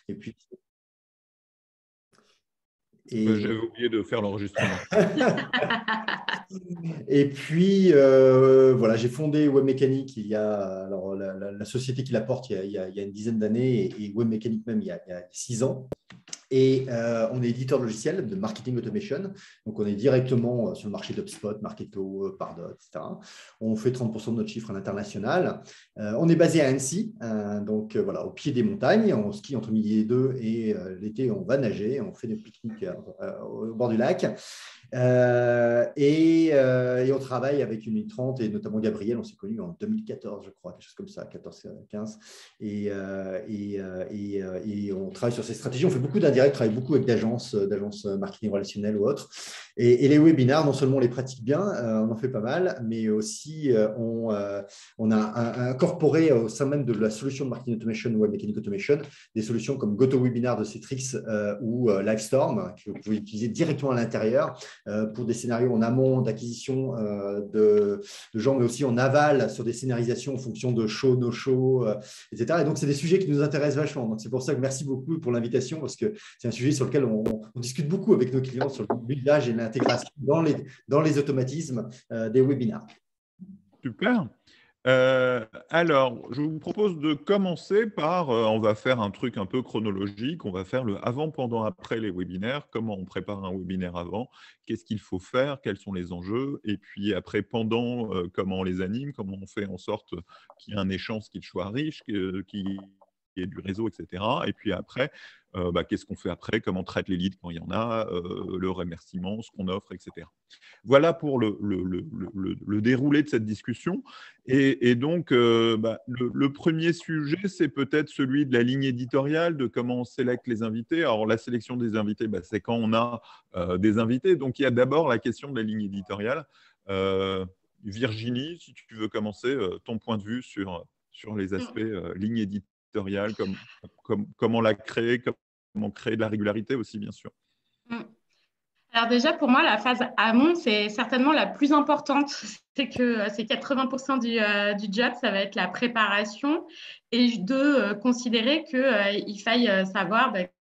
Et puis, J'avais oublié de faire l'enregistrement. et puis voilà, j'ai fondé Webmécanique il y a alors, la société qui la porte il y a une dizaine d'années et Webmécanique même il y a 6 ans. Et on est éditeur de logiciels de marketing automation. Donc, on est directement sur le marché d'HubSpot, Marketo, Pardot, etc. On fait 30% de notre chiffre à l'international. On est basé à Annecy, donc voilà, au pied des montagnes. On skie entre midi et 2 et l'été, on va nager. On fait des pique-niques au bord du lac. Et on travaille avec une 30 et notamment Gabriel, on s'est connus en 2014, je crois, quelque chose comme ça, 14-15. Et on travaille sur ces stratégies. On fait beaucoup d'indirects, on travaille beaucoup avec d'agences marketing relationnelles ou autres. Et les webinars, non seulement on les pratique bien, on en fait pas mal, mais aussi on a incorporé au sein même de la solution de marketing automation, web mechanic automation, des solutions comme GoToWebinar de Citrix ou Livestorm, que vous pouvez utiliser directement à l'intérieur pour des scénarios en amont d'acquisition de gens, mais aussi en aval sur des scénarisations en fonction de show, no show, etc. Et donc, c'est des sujets qui nous intéressent vachement. Donc, c'est pour ça que merci beaucoup pour l'invitation, parce que c'est un sujet sur lequel on discute beaucoup avec nos clients sur l'usage et l'intégration dans les automatismes des webinars. Super. Alors, je vous propose de commencer par, on va faire un truc un peu chronologique, on va faire le avant, pendant, après les webinaires, comment on prépare un webinaire avant, qu'est-ce qu'il faut faire, quels sont les enjeux, et puis après, pendant, comment on les anime, comment on fait en sorte qu'il y ait un échange qui soit riche, qu'il y ait du réseau, etc. Et puis après, qu'est-ce qu'on fait après, comment on traite les leads quand il y en a, le remerciement, ce qu'on offre, etc. Voilà pour le déroulé de cette discussion. Et donc, le premier sujet, c'est peut-être celui de la ligne éditoriale, de comment on sélecte les invités. Alors, la sélection des invités, c'est quand on a des invités. Donc, il y a d'abord la question de la ligne éditoriale. Virginie, si tu veux commencer, ton point de vue sur les aspects ligne éditoriale, comment la créer, comment créer de la régularité aussi, bien sûr. Alors déjà, pour moi, la phase amont, c'est certainement la plus importante. C'est que c'est 80% du job, ça va être la préparation et de considérer qu'il faille savoir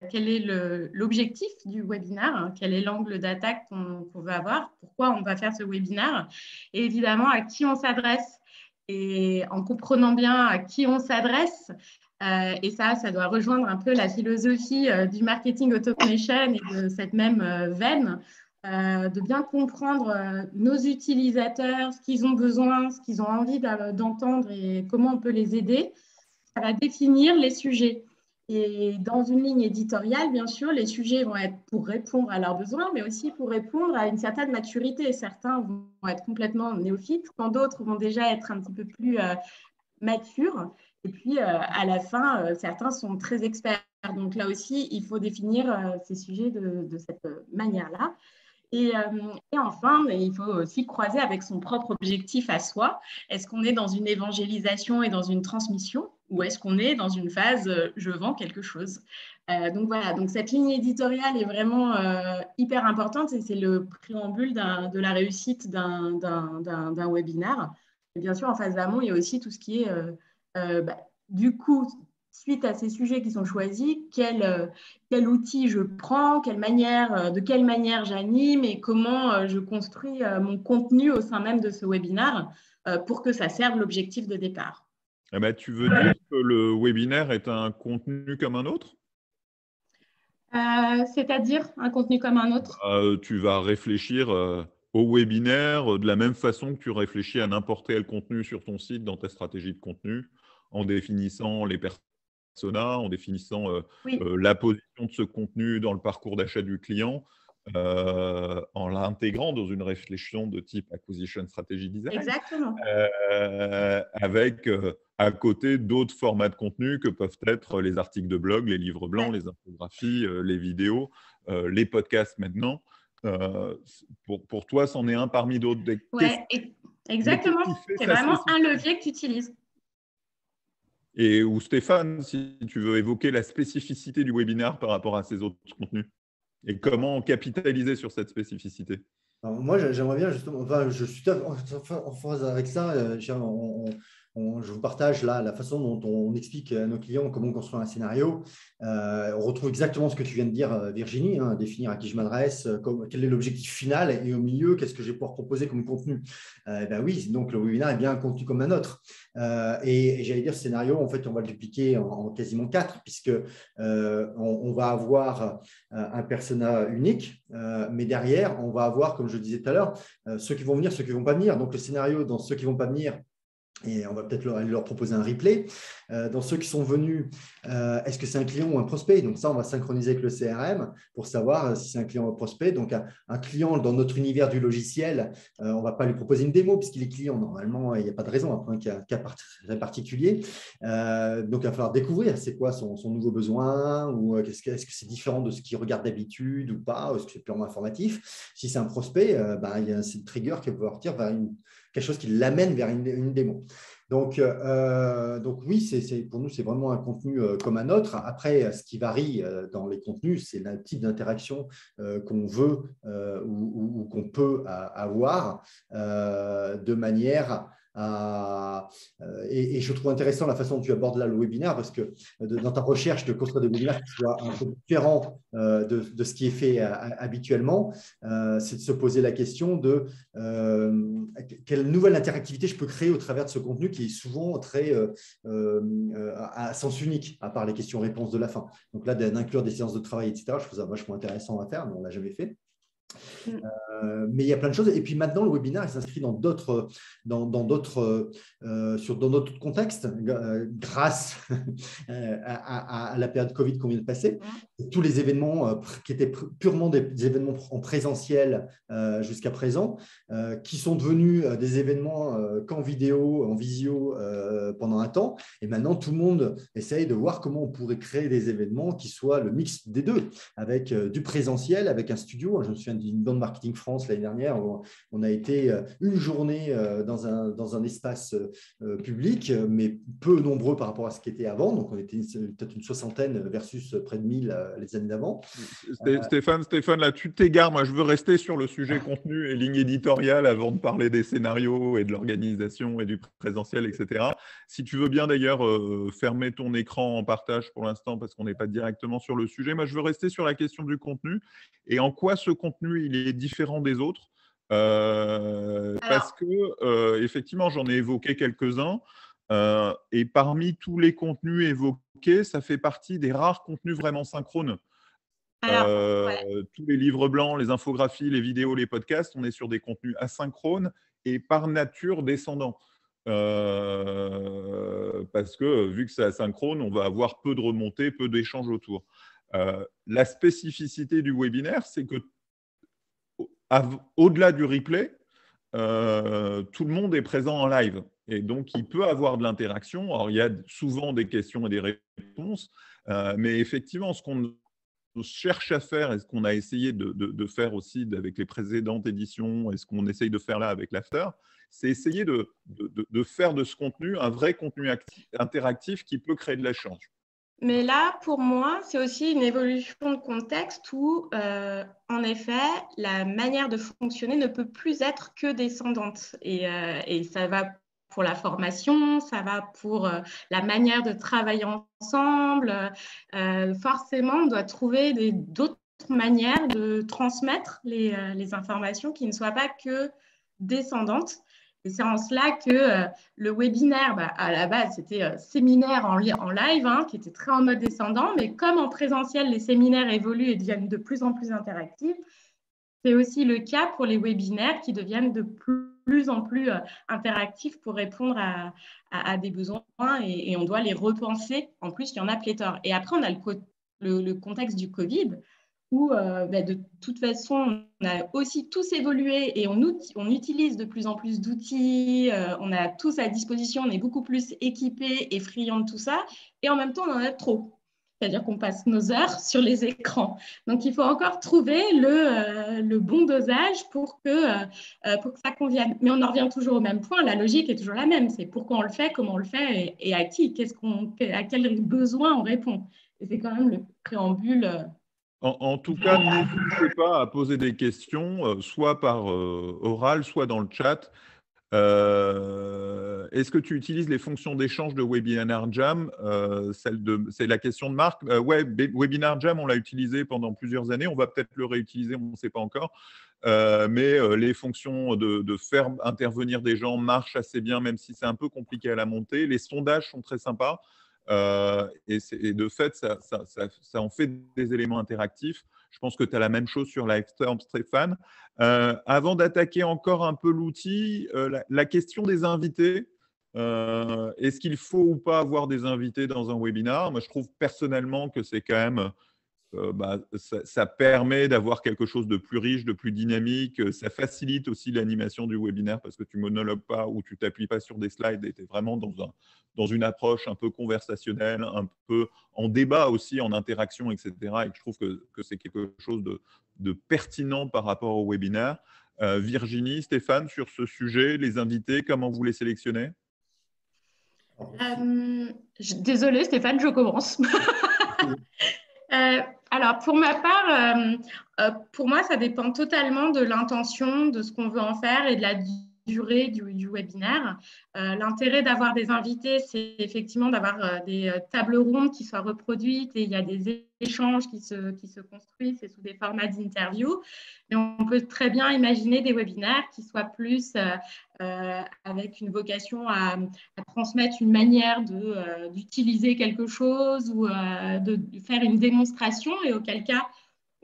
quel est l'objectif du webinaire, hein, quel est l'angle d'attaque qu'on veut avoir, pourquoi on va faire ce webinaire et évidemment à qui on s'adresse. Et en comprenant bien à qui on s'adresse, et ça doit rejoindre un peu la philosophie du marketing automation et de cette même veine, de bien comprendre nos utilisateurs, ce qu'ils ont besoin, ce qu'ils ont envie d'entendre et comment on peut les aider. Ça va définir les sujets. Et dans une ligne éditoriale, bien sûr, les sujets vont être pour répondre à leurs besoins, mais aussi pour répondre à une certaine maturité. Certains vont être complètement néophytes, quand d'autres vont déjà être un petit peu plus matures. Et puis, à la fin, certains sont très experts. Donc là aussi, il faut définir ces sujets de cette manière-là. Et enfin, il faut aussi croiser avec son propre objectif à soi. Est-ce qu'on est dans une évangélisation et dans une transmission ou est-ce qu'on est dans une phase je vends quelque chose. Donc voilà, donc cette ligne éditoriale est vraiment hyper importante et c'est le préambule de la réussite d'un webinaire. Et bien sûr, en phase d'amont, il y a aussi tout ce qui est du coup, suite à ces sujets qui sont choisis, quel outil je prends, de quelle manière j'anime et comment je construis mon contenu au sein même de ce webinaire pour que ça serve l'objectif de départ. Tu veux dire que le webinaire est un contenu comme un autre ? C'est-à-dire un contenu comme un autre ? Tu vas réfléchir au webinaire de la même façon que tu réfléchis à n'importe quel contenu sur ton site dans ta stratégie de contenu, en définissant les personas, en définissant la position de ce contenu dans le parcours d'achat du client, en l'intégrant dans une réflexion de type Acquisition Strategy Design. Exactement. Avec à côté d'autres formats de contenu que peuvent être les articles de blog, les livres blancs, les infographies, les vidéos, les podcasts maintenant. Pour toi, c'en est un parmi d'autres. Oui, exactement. C'est vraiment un levier que tu utilises. Et ou Stéphane, si tu veux évoquer la spécificité du webinaire par rapport à ces autres contenus et comment capitaliser sur cette spécificité. Alors moi, j'aimerais bien justement, je suis en phase avec ça. je vous partage là la façon dont on explique à nos clients comment construire un scénario. On retrouve exactement ce que tu viens de dire, Virginie, hein, définir à qui je m'adresse, quel est l'objectif final et au milieu, qu'est-ce que je vais pouvoir proposer comme contenu. Ben oui, donc le webinaire est bien un contenu comme un autre. Et j'allais dire, ce scénario, en fait, on va le dupliquer en quasiment 4, puisque on va avoir un persona unique, mais derrière, on va avoir, comme je disais tout à l'heure, ceux qui vont venir, ceux qui ne vont pas venir. Donc, le scénario, dans ceux qui ne vont pas venir, et on va peut-être leur proposer un replay. Dans ceux qui sont venus, est-ce que c'est un client ou un prospect? Donc ça, on va synchroniser avec le CRM pour savoir si c'est un client ou un prospect. Donc un client dans notre univers du logiciel, on ne va pas lui proposer une démo puisqu'il est client. Normalement, il n'y a pas de raison, après un cas très particulier. Donc il va falloir découvrir c'est quoi son nouveau besoin, ou est-ce que c'est différent de ce qu'il regarde d'habitude ou pas, ou est-ce que c'est purement informatif. Si c'est un prospect, il y a un trigger qui va pouvoir partir vers quelque chose qui l'amène vers une démo. Donc oui, pour nous, c'est vraiment un contenu comme un autre. Après, ce qui varie dans les contenus, c'est le type d'interaction qu'on veut ou qu'on peut avoir de manière et je trouve intéressant la façon dont tu abordes là le webinaire, parce que dans ta recherche de construire des webinaires qui soient un peu différents de ce qui est fait habituellement, c'est de se poser la question de quelle nouvelle interactivité je peux créer au travers de ce contenu qui est souvent très à sens unique, à part les questions-réponses de la fin. Donc là, d'inclure des séances de travail, etc., je trouve ça vachement intéressant à faire, mais on ne l'a jamais fait. Mais il y a plein de choses. Et puis maintenant, le webinaire, il s'inscrit dans d'autres contextes grâce à la période Covid qu'on vient de passer. Tous les événements qui étaient purement des événements en présentiel jusqu'à présent, qui sont devenus des événements qu'en vidéo, en visio pendant un temps. Et maintenant, tout le monde essaye de voir comment on pourrait créer des événements qui soient le mix des deux, avec du présentiel, avec un studio. Je me souviens d'une bande Marketing France l'année dernière, on a été une journée dans un espace public, mais peu nombreux par rapport à ce qui était avant. Donc, on était peut-être une soixantaine versus près de 1000 les années d'avant. Stéphane, là, tu t'égares. Moi, je veux rester sur le sujet contenu et ligne éditoriale avant de parler des scénarios et de l'organisation et du présentiel, etc. Si tu veux bien d'ailleurs fermer ton écran en partage pour l'instant, parce qu'on n'est pas directement sur le sujet. Moi, je veux rester sur la question du contenu et en quoi ce contenu il est différent des autres. Parce que, effectivement, j'en ai évoqué quelques-uns. Et parmi tous les contenus évoqués, ça fait partie des rares contenus vraiment synchrones. Tous les livres blancs, les infographies, les vidéos, les podcasts, on est sur des contenus asynchrones et par nature descendants. Parce que vu que c'est asynchrone, on va avoir peu de remontées, peu d'échanges autour. La spécificité du webinaire, c'est que au-delà du replay, tout le monde est présent en live. Et donc, il peut avoir de l'interaction. Alors, il y a souvent des questions et des réponses, mais effectivement, ce qu'on cherche à faire et ce qu'on a essayé de faire aussi avec les précédentes éditions et ce qu'on essaye de faire là avec l'After, c'est essayer de faire de ce contenu un vrai contenu interactif qui peut créer de l'échange. Mais là, pour moi, c'est aussi une évolution de contexte où, en effet, la manière de fonctionner ne peut plus être que descendante. Et ça va pour la formation, ça va pour la manière de travailler ensemble. Forcément, on doit trouver d'autres manières de transmettre les informations qui ne soient pas que descendantes. Et c'est en cela que le webinaire, à la base, c'était séminaire en live, qui était très en mode descendant. Mais comme en présentiel, les séminaires évoluent et deviennent de plus en plus interactifs, c'est aussi le cas pour les webinaires qui deviennent de plus en plus interactifs pour répondre à des besoins et on doit les repenser. En plus, il y en a pléthore. Et après, on a le contexte du Covid où de toute façon, on a aussi tous évolué et on utilise de plus en plus d'outils, on a tous à disposition, on est beaucoup plus équipés et friands de tout ça, et en même temps, on en a trop. C'est-à-dire qu'on passe nos heures sur les écrans. Donc, il faut encore trouver le bon dosage pour que ça convienne. Mais on en revient toujours au même point, la logique est toujours la même, c'est pourquoi on le fait, comment on le fait et à qui, à quel besoin on répond. Et c'est quand même le préambule. En tout cas, n'hésitez pas à poser des questions, soit par oral, soit dans le chat. Est-ce que tu utilises les fonctions d'échange de Webinar Jam? C'est la question de Marc. Ouais, Webinar Jam, on l'a utilisé pendant plusieurs années. On va peut-être le réutiliser, on ne sait pas encore. Mais les fonctions de faire intervenir des gens marchent assez bien, même si c'est un peu compliqué à la monter. Les sondages sont très sympas. Et de fait, ça en fait des éléments interactifs. Je pense que tu as la même chose sur Livestorm, Stéphane. Avant d'attaquer encore un peu l'outil, la question des invités. Est-ce qu'il faut ou pas avoir des invités dans un webinar? Moi, je trouve personnellement que c'est quand même ça permet d'avoir quelque chose de plus riche, de plus dynamique. Ça facilite aussi l'animation du webinaire parce que tu monologues pas ou tu t'appuies pas sur des slides et tu es vraiment dans une approche un peu conversationnelle, un peu en débat aussi, en interaction, etc. Et je trouve que c'est quelque chose de pertinent par rapport au webinaire. Virginie, Stéphane, sur ce sujet, les invités, comment vous les sélectionnez? Désolée Stéphane, je commence. Alors, pour ma part, pour moi, ça dépend totalement de l'intention, de ce qu'on veut en faire et de la durée du webinaire. L'intérêt d'avoir des invités, c'est effectivement d'avoir des tables rondes qui soient reproduites et il y a des échanges qui se construisent, c'est sous des formats d'interview. Mais on peut très bien imaginer des webinaires qui soient plus avec une vocation à transmettre une manière d'utiliser quelque chose ou de faire une démonstration et auquel cas,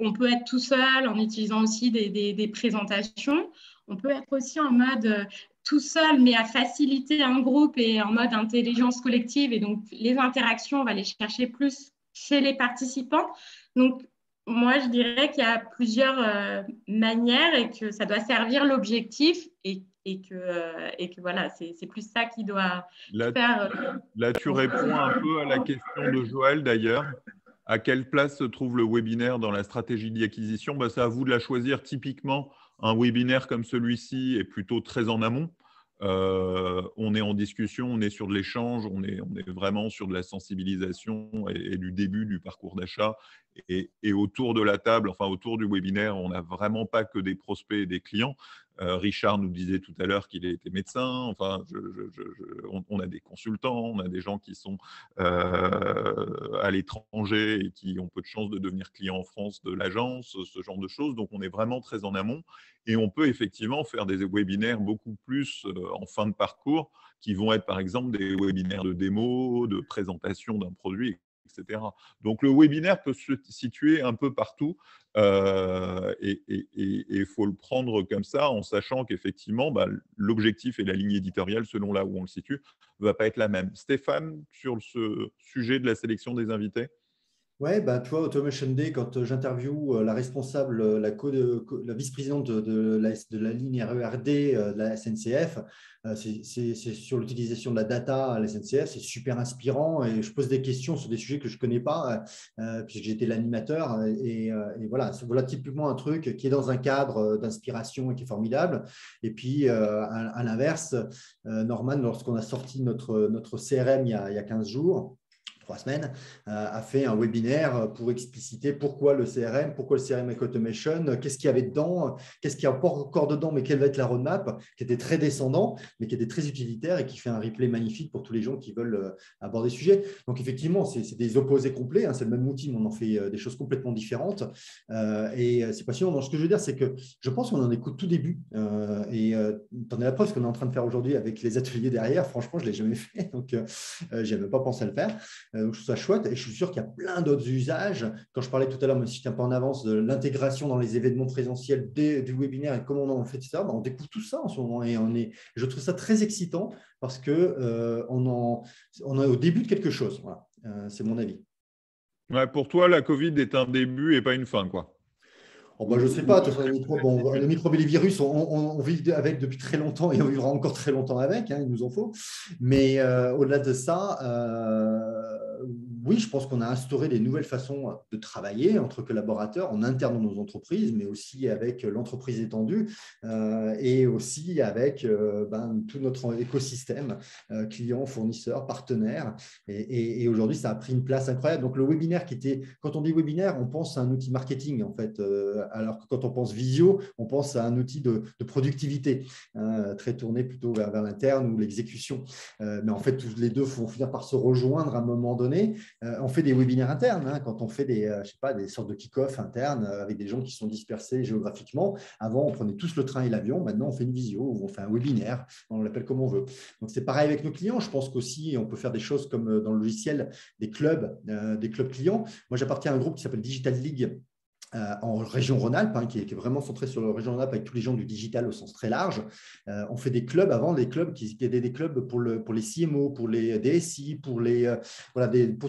on peut être tout seul en utilisant aussi des présentations. On peut être aussi en mode tout seul, mais à faciliter un groupe et en mode intelligence collective. Et donc, les interactions, on va les chercher plus chez les participants. Donc, moi, je dirais qu'il y a plusieurs manières et que ça doit servir l'objectif et que voilà, c'est plus ça qui doit faire. Là, tu réponds un peu à la question de Joël d'ailleurs. À quelle place se trouve le webinaire dans la stratégie d'acquisition? C'est à vous de la choisir. Typiquement, un webinaire comme celui-ci est plutôt très en amont. On est en discussion, on est sur de l'échange, on est vraiment sur de la sensibilisation et du début du parcours d'achat. Et autour de la table, enfin autour du webinaire, on n'a vraiment pas que des prospects et des clients. Richard nous disait tout à l'heure qu'il était médecin. Enfin, on a des consultants, on a des gens qui sont à l'étranger et qui ont peu de chances de devenir clients en France de l'agence, ce genre de choses. Donc, on est vraiment très en amont et on peut effectivement faire des webinaires beaucoup plus en fin de parcours qui vont être par exemple des webinaires de démo, de présentation d'un produit, etc. Donc, le webinaire peut se situer un peu partout et il faut le prendre comme ça en sachant qu'effectivement, l'objectif et la ligne éditoriale, selon là où on le situe, ne va pas être la même. Stéphane, sur ce sujet de la sélection des invités? Ouais, tu vois, Automation Day, quand j'interviewe la responsable, la vice-présidente de la ligne RERD de la SNCF, c'est sur l'utilisation de la data à la SNCF, c'est super inspirant et je pose des questions sur des sujets que je ne connais pas, puisque j'étais l'animateur. Et voilà typiquement un truc qui est dans un cadre d'inspiration et qui est formidable. Et puis, à l'inverse, Norman, lorsqu'on a sorti notre CRM il y a 15 jours, 3 semaines, a fait un webinaire pour expliciter pourquoi le CRM avec Automation, qu'est-ce qu'il y avait dedans, qu'est-ce qu'il y a encore dedans, mais quelle va être la roadmap, qui était très descendant, mais qui était très utilitaire et qui fait un replay magnifique pour tous les gens qui veulent aborder le sujet. Donc, effectivement, c'est des opposés complets, c'est le même outil, mais on en fait des choses complètement différentes. Et c'est passionnant. Donc, ce que je veux dire, c'est que je pense qu'on en est qu'au tout début. Et tu en es la preuve, ce qu'on est en train de faire aujourd'hui avec les ateliers derrière. Franchement, je ne l'ai jamais fait, donc je n'avais pas pensé à le faire. Donc, je trouve ça chouette et je suis sûr qu'il y a plein d'autres usages. Quand je parlais tout à l'heure, mais si tu n'es pas en avance, de l'intégration dans les événements présentiels du webinaire et comment on en fait, etc., on découvre tout ça en ce moment et je trouve ça très excitant parce qu'on est au début de quelque chose. Voilà. C'est mon avis. Ouais, pour toi, la Covid est un début et pas une fin, quoi. Je ne sais pas, les microbes et les virus, on vit avec depuis très longtemps et on vivra encore très longtemps avec, il nous en faut. Mais au-delà de ça, oui, je pense qu'on a instauré des nouvelles façons de travailler entre collaborateurs en interne dans nos entreprises, mais aussi avec l'entreprise étendue et aussi avec tout notre écosystème, clients, fournisseurs, partenaires. Et aujourd'hui, ça a pris une place incroyable. Donc, le webinaire quand on dit webinaire, on pense à un outil marketing, en fait, alors que quand on pense visio, on pense à un outil de productivité, très tourné plutôt vers l'interne ou l'exécution. Mais en fait, tous les deux vont finir par se rejoindre à un moment donné. On fait des webinaires internes, quand on fait des sortes de kick-off internes avec des gens qui sont dispersés géographiquement. Avant, on prenait tous le train et l'avion. Maintenant, on fait une visio ou on fait un webinaire. On l'appelle comme on veut. Donc, c'est pareil avec nos clients. Je pense qu'aussi, on peut faire des choses comme dans le logiciel, des clubs clients. Moi, j'appartiens à un groupe qui s'appelle Digital League, en région Rhône-Alpes, qui est vraiment centré sur la région Rhône-Alpes avec tous les gens du digital au sens très large. On fait des clubs avant, des clubs qui étaient des clubs pour les CMO, pour les DSI, pour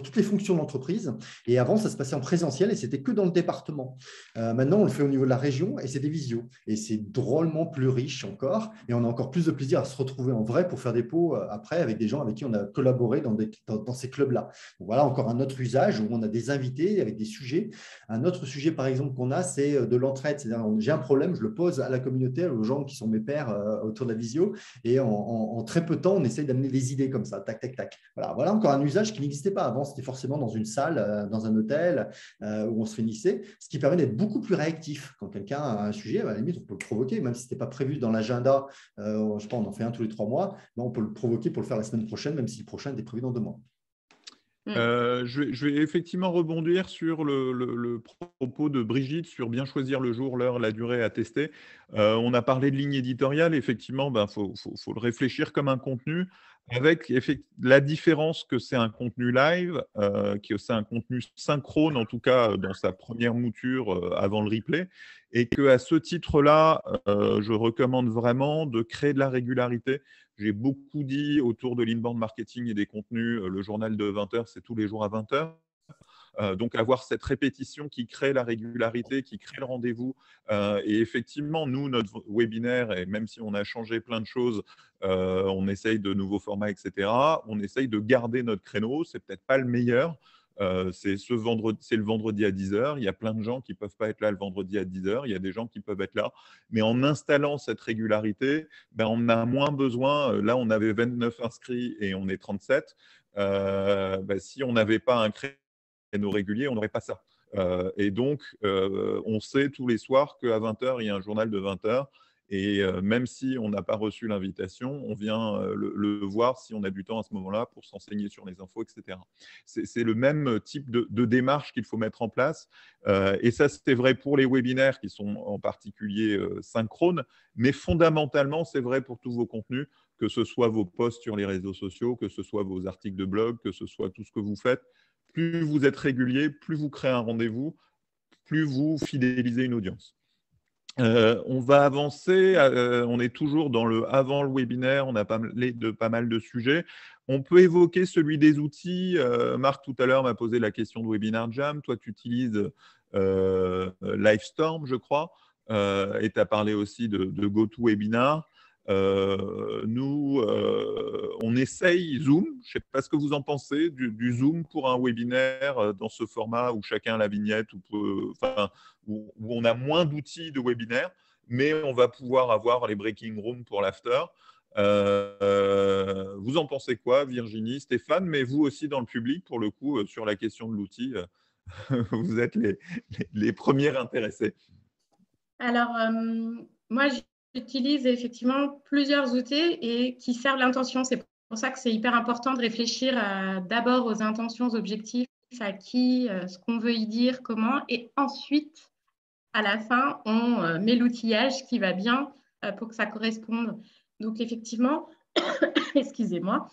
toutes les fonctions de l'entreprise. Et avant, ça se passait en présentiel et c'était que dans le département. Maintenant, on le fait au niveau de la région et c'est des visios. Et c'est drôlement plus riche encore. Et on a encore plus de plaisir à se retrouver en vrai pour faire des pots après avec des gens avec qui on a collaboré dans ces clubs-là. Donc, voilà encore un autre usage où on a des invités avec des sujets. Un autre sujet, par exemple, qu'on a, c'est de l'entraide. C'est-à-dire, j'ai un problème, je le pose à la communauté, aux gens qui sont mes pairs autour de la visio, et en très peu de temps, on essaye d'amener des idées comme ça, tac, tac, tac. Voilà encore un usage qui n'existait pas avant. C'était forcément dans une salle, dans un hôtel où on se réunissait, ce qui permet d'être beaucoup plus réactif. Quand quelqu'un a un sujet, à la limite, on peut le provoquer, même si ce n'était pas prévu dans l'agenda. Je sais pas, on en fait un tous les 3 mois, mais on peut le provoquer pour le faire la semaine prochaine, même si le prochain était prévu dans 2 mois. Je vais effectivement rebondir sur le propos de Brigitte sur bien choisir le jour, l'heure, la durée à tester. On a parlé de ligne éditoriale. Effectivement, faut le réfléchir comme un contenu avec la différence que c'est un contenu live, que c'est un contenu synchrone, en tout cas dans sa première mouture avant le replay, et qu'à ce titre-là, je recommande vraiment de créer de la régularité. J'ai beaucoup dit autour de l'inbound marketing et des contenus, le journal de 20 heures, c'est tous les jours à 20 heures. Donc, avoir cette répétition qui crée la régularité, qui crée le rendez-vous. Et effectivement, nous, notre webinaire, et même si on a changé plein de choses, on essaye de nouveaux formats, etc., on essaye de garder notre créneau. C'est peut-être pas le meilleur. C'est le vendredi à 10 heures. Il y a plein de gens qui ne peuvent pas être là le vendredi à 10 heures. Il y a des gens qui peuvent être là. Mais en installant cette régularité, on a moins besoin. Là, on avait 29 inscrits et on est 37. Si on n'avait pas un créneau régulier, on n'aurait pas ça. Et donc, on sait tous les soirs qu'à 20 heures, il y a un journal de 20 heures. Et même si on n'a pas reçu l'invitation, on vient le voir si on a du temps à ce moment-là pour s'enseigner sur les infos, etc. C'est le même type de démarche qu'il faut mettre en place. Et ça, c'était vrai pour les webinaires qui sont en particulier synchrones, mais fondamentalement, c'est vrai pour tous vos contenus, que ce soit vos posts sur les réseaux sociaux, que ce soit vos articles de blog, que ce soit tout ce que vous faites. Plus vous êtes régulier, plus vous créez un rendez-vous, plus vous fidélisez une audience. On va avancer, on est toujours dans avant le webinaire, on a parlé de pas mal de sujets. On peut évoquer celui des outils. Marc, tout à l'heure, m'a posé la question de Webinar Jam. Toi, tu utilises Livestorm, je crois, et tu as parlé aussi de GoToWebinar. Nous, on essaye Zoom. Je ne sais pas ce que vous en pensez du Zoom pour un webinaire dans ce format où chacun a la vignette, où on a moins d'outils de webinaire, mais on va pouvoir avoir les breaking rooms pour l'after. Vous en pensez quoi, Virginie, Stéphane, mais vous aussi dans le public, pour le coup, sur la question de l'outil, vous êtes les premiers intéressés. Alors, moi, j'utilise effectivement plusieurs outils et qui servent l'intention. C'est pour ça que c'est hyper important de réfléchir d'abord aux intentions, aux objectifs, à qui, ce qu'on veut y dire, comment, et ensuite, à la fin, on met l'outillage qui va bien pour que ça corresponde. Donc, effectivement, excusez-moi,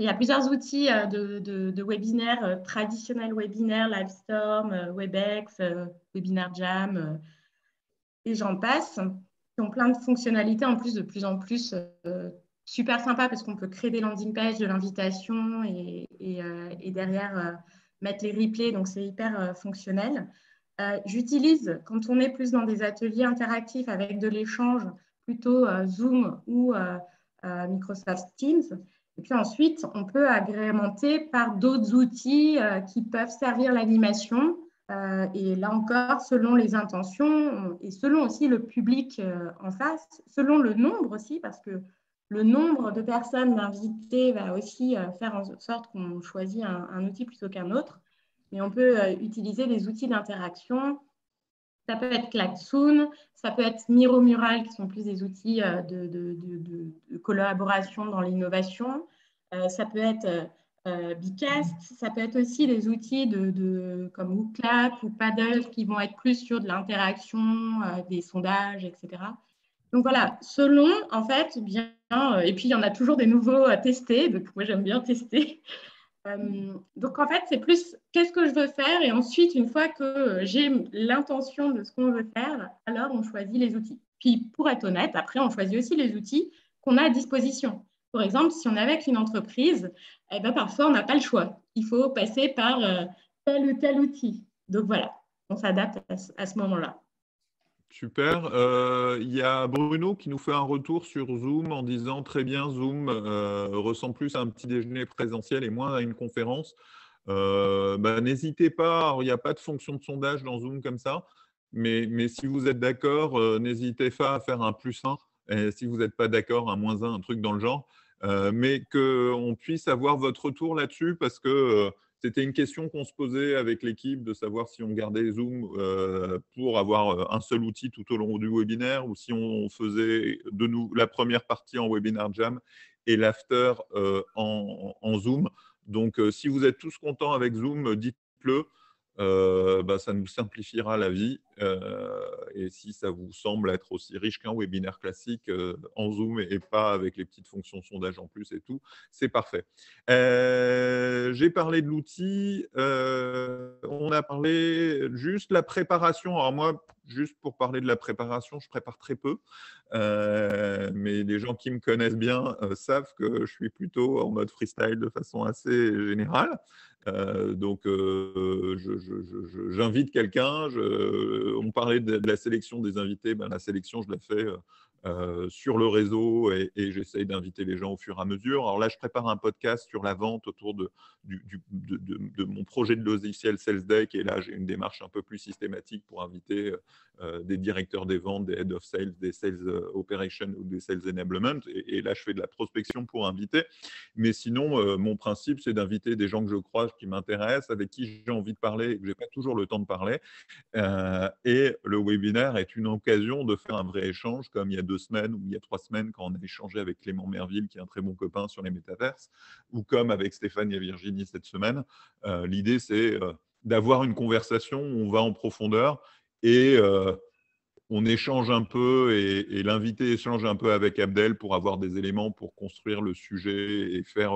il y a plusieurs outils de webinaires, traditionnels webinaires, Livestorm, Webex, Webinar Jam, et j'en passe, qui ont plein de fonctionnalités en plus, de plus en plus super sympa parce qu'on peut créer des landing pages de l'invitation et derrière mettre les replays, donc c'est hyper fonctionnel. J'utilise, quand on est plus dans des ateliers interactifs avec de l'échange, plutôt Zoom ou Microsoft Teams. Et puis ensuite, on peut agrémenter par d'autres outils qui peuvent servir l'animation. Et là encore, selon les intentions et selon aussi le public en face, selon le nombre aussi, parce que le nombre de personnes invitées va aussi faire en sorte qu'on choisit un outil plutôt qu'un autre. Mais on peut utiliser des outils d'interaction. Ça peut être Klaxoon, ça peut être Miro Mural, qui sont plus des outils de collaboration dans l'innovation. Ça peut être Bicast, ça peut être aussi des outils comme WooClap ou Paddle qui vont être plus sur de l'interaction, des sondages, etc. Donc voilà, selon, en fait, bien, et puis il y en a toujours des nouveaux à tester, donc moi j'aime bien tester. Donc en fait, c'est plus qu'est-ce que je veux faire et ensuite, une fois que j'ai l'intention de ce qu'on veut faire, alors on choisit les outils. Puis pour être honnête, après, on choisit aussi les outils qu'on a à disposition. Par exemple, si on est avec une entreprise, eh ben, parfois on n'a pas le choix. Il faut passer par tel ou tel outil. Donc voilà, on s'adapte à ce moment-là. Super. Il y a Bruno qui nous fait un retour sur Zoom en disant très bien, Zoom ressemble plus à un petit déjeuner présentiel et moins à une conférence. N'hésitez pas, alors, il n'y a pas de fonction de sondage dans Zoom comme ça, mais si vous êtes d'accord, n'hésitez pas à faire un +1, et si vous n'êtes pas d'accord, un -1, un truc dans le genre, mais qu'on puisse avoir votre retour là-dessus parce que c'était une question qu'on se posait avec l'équipe de savoir si on gardait Zoom pour avoir un seul outil tout au long du webinaire ou si on faisait de nous la première partie en Webinar Jam et l'after en Zoom. Donc, si vous êtes tous contents avec Zoom, dites-le. Ça nous simplifiera la vie. Et si ça vous semble être aussi riche qu'un webinaire classique en Zoom et pas avec les petites fonctions sondage en plus et tout, c'est parfait. J'ai parlé de l'outil. On a parlé juste la préparation. Alors moi, juste pour parler de la préparation, je prépare très peu. Mais les gens qui me connaissent bien savent que je suis plutôt en mode freestyle de façon assez générale. Donc, j'invite quelqu'un. On parlait de la sélection des invités. La sélection, je la fais sur le réseau et j'essaye d'inviter les gens au fur et à mesure. Alors là, je prépare un podcast sur la vente autour de mon projet de logiciel SalesDeck. Et là, j'ai une démarche un peu plus systématique pour inviter des directeurs des ventes, des head of sales, des sales operations ou des sales enablement. Et là, je fais de la prospection pour inviter. Mais sinon, mon principe, c'est d'inviter des gens que je croise, qui m'intéressent, avec qui j'ai envie de parler et que je n'ai pas toujours le temps de parler. Et le webinaire est une occasion de faire un vrai échange, comme il y a 2 semaines ou il y a 3 semaines quand on a échangé avec Clément Merville, qui est un très bon copain sur les métaverses, ou comme avec Stéphane et Virginie cette semaine. L'idée, c'est d'avoir une conversation où on va en profondeur et on échange un peu et l'invité échange un peu avec Abdel pour avoir des éléments pour construire le sujet et faire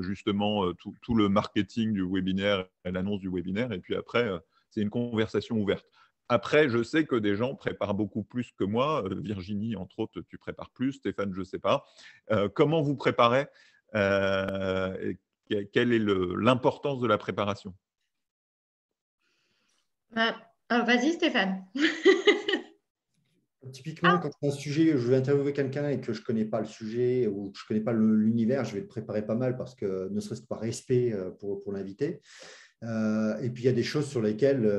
justement tout le marketing du webinaire et l'annonce du webinaire. Et puis après, c'est une conversation ouverte. Après, je sais que des gens préparent beaucoup plus que moi. Virginie, entre autres, tu prépares plus. Stéphane, je ne sais pas. Comment vous préparez quelle est l'importance de la préparation? Vas-y, Stéphane. Typiquement, quand c'est un sujet, je vais interviewer quelqu'un et que je ne connais pas le sujet ou que je ne connais pas l'univers, je vais le préparer pas mal parce que ne serait-ce que par respect pour l'invité. Et puis, il y a des choses sur lesquelles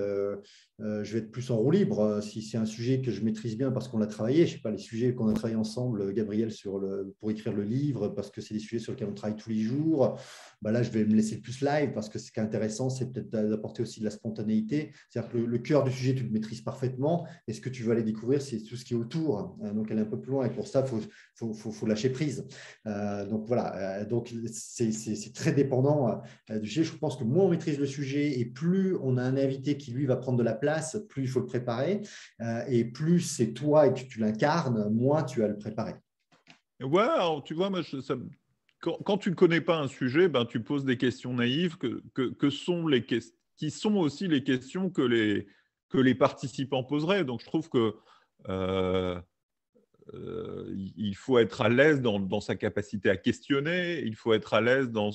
je vais être plus en roue libre. Si c'est un sujet que je maîtrise bien parce qu'on l'a travaillé, je ne sais pas, les sujets qu'on a travaillé ensemble, Gabriel, pour écrire le livre, parce que c'est des sujets sur lesquels on travaille tous les jours, là, je vais me laisser plus live parce que ce qui est intéressant, c'est peut-être d'apporter aussi de la spontanéité. C'est-à-dire que le cœur du sujet, tu le maîtrises parfaitement. Et ce que tu vas aller découvrir, c'est tout ce qui est autour. Donc, aller un peu plus loin. Et pour ça, faut lâcher prise. Donc, voilà. Donc, c'est très dépendant du sujet. Je pense que moins on maîtrise le sujet et plus on a un invité qui, lui, va prendre de la place, plus il faut le préparer. Et plus c'est toi et que tu l'incarnes, moins tu vas le préparer. Ouais, alors, tu vois, moi, quand tu ne connais pas un sujet, tu poses des questions naïves qui sont aussi les questions que les participants poseraient. Donc, je trouve que il faut être à l'aise dans sa capacité à questionner, il faut être à l'aise dans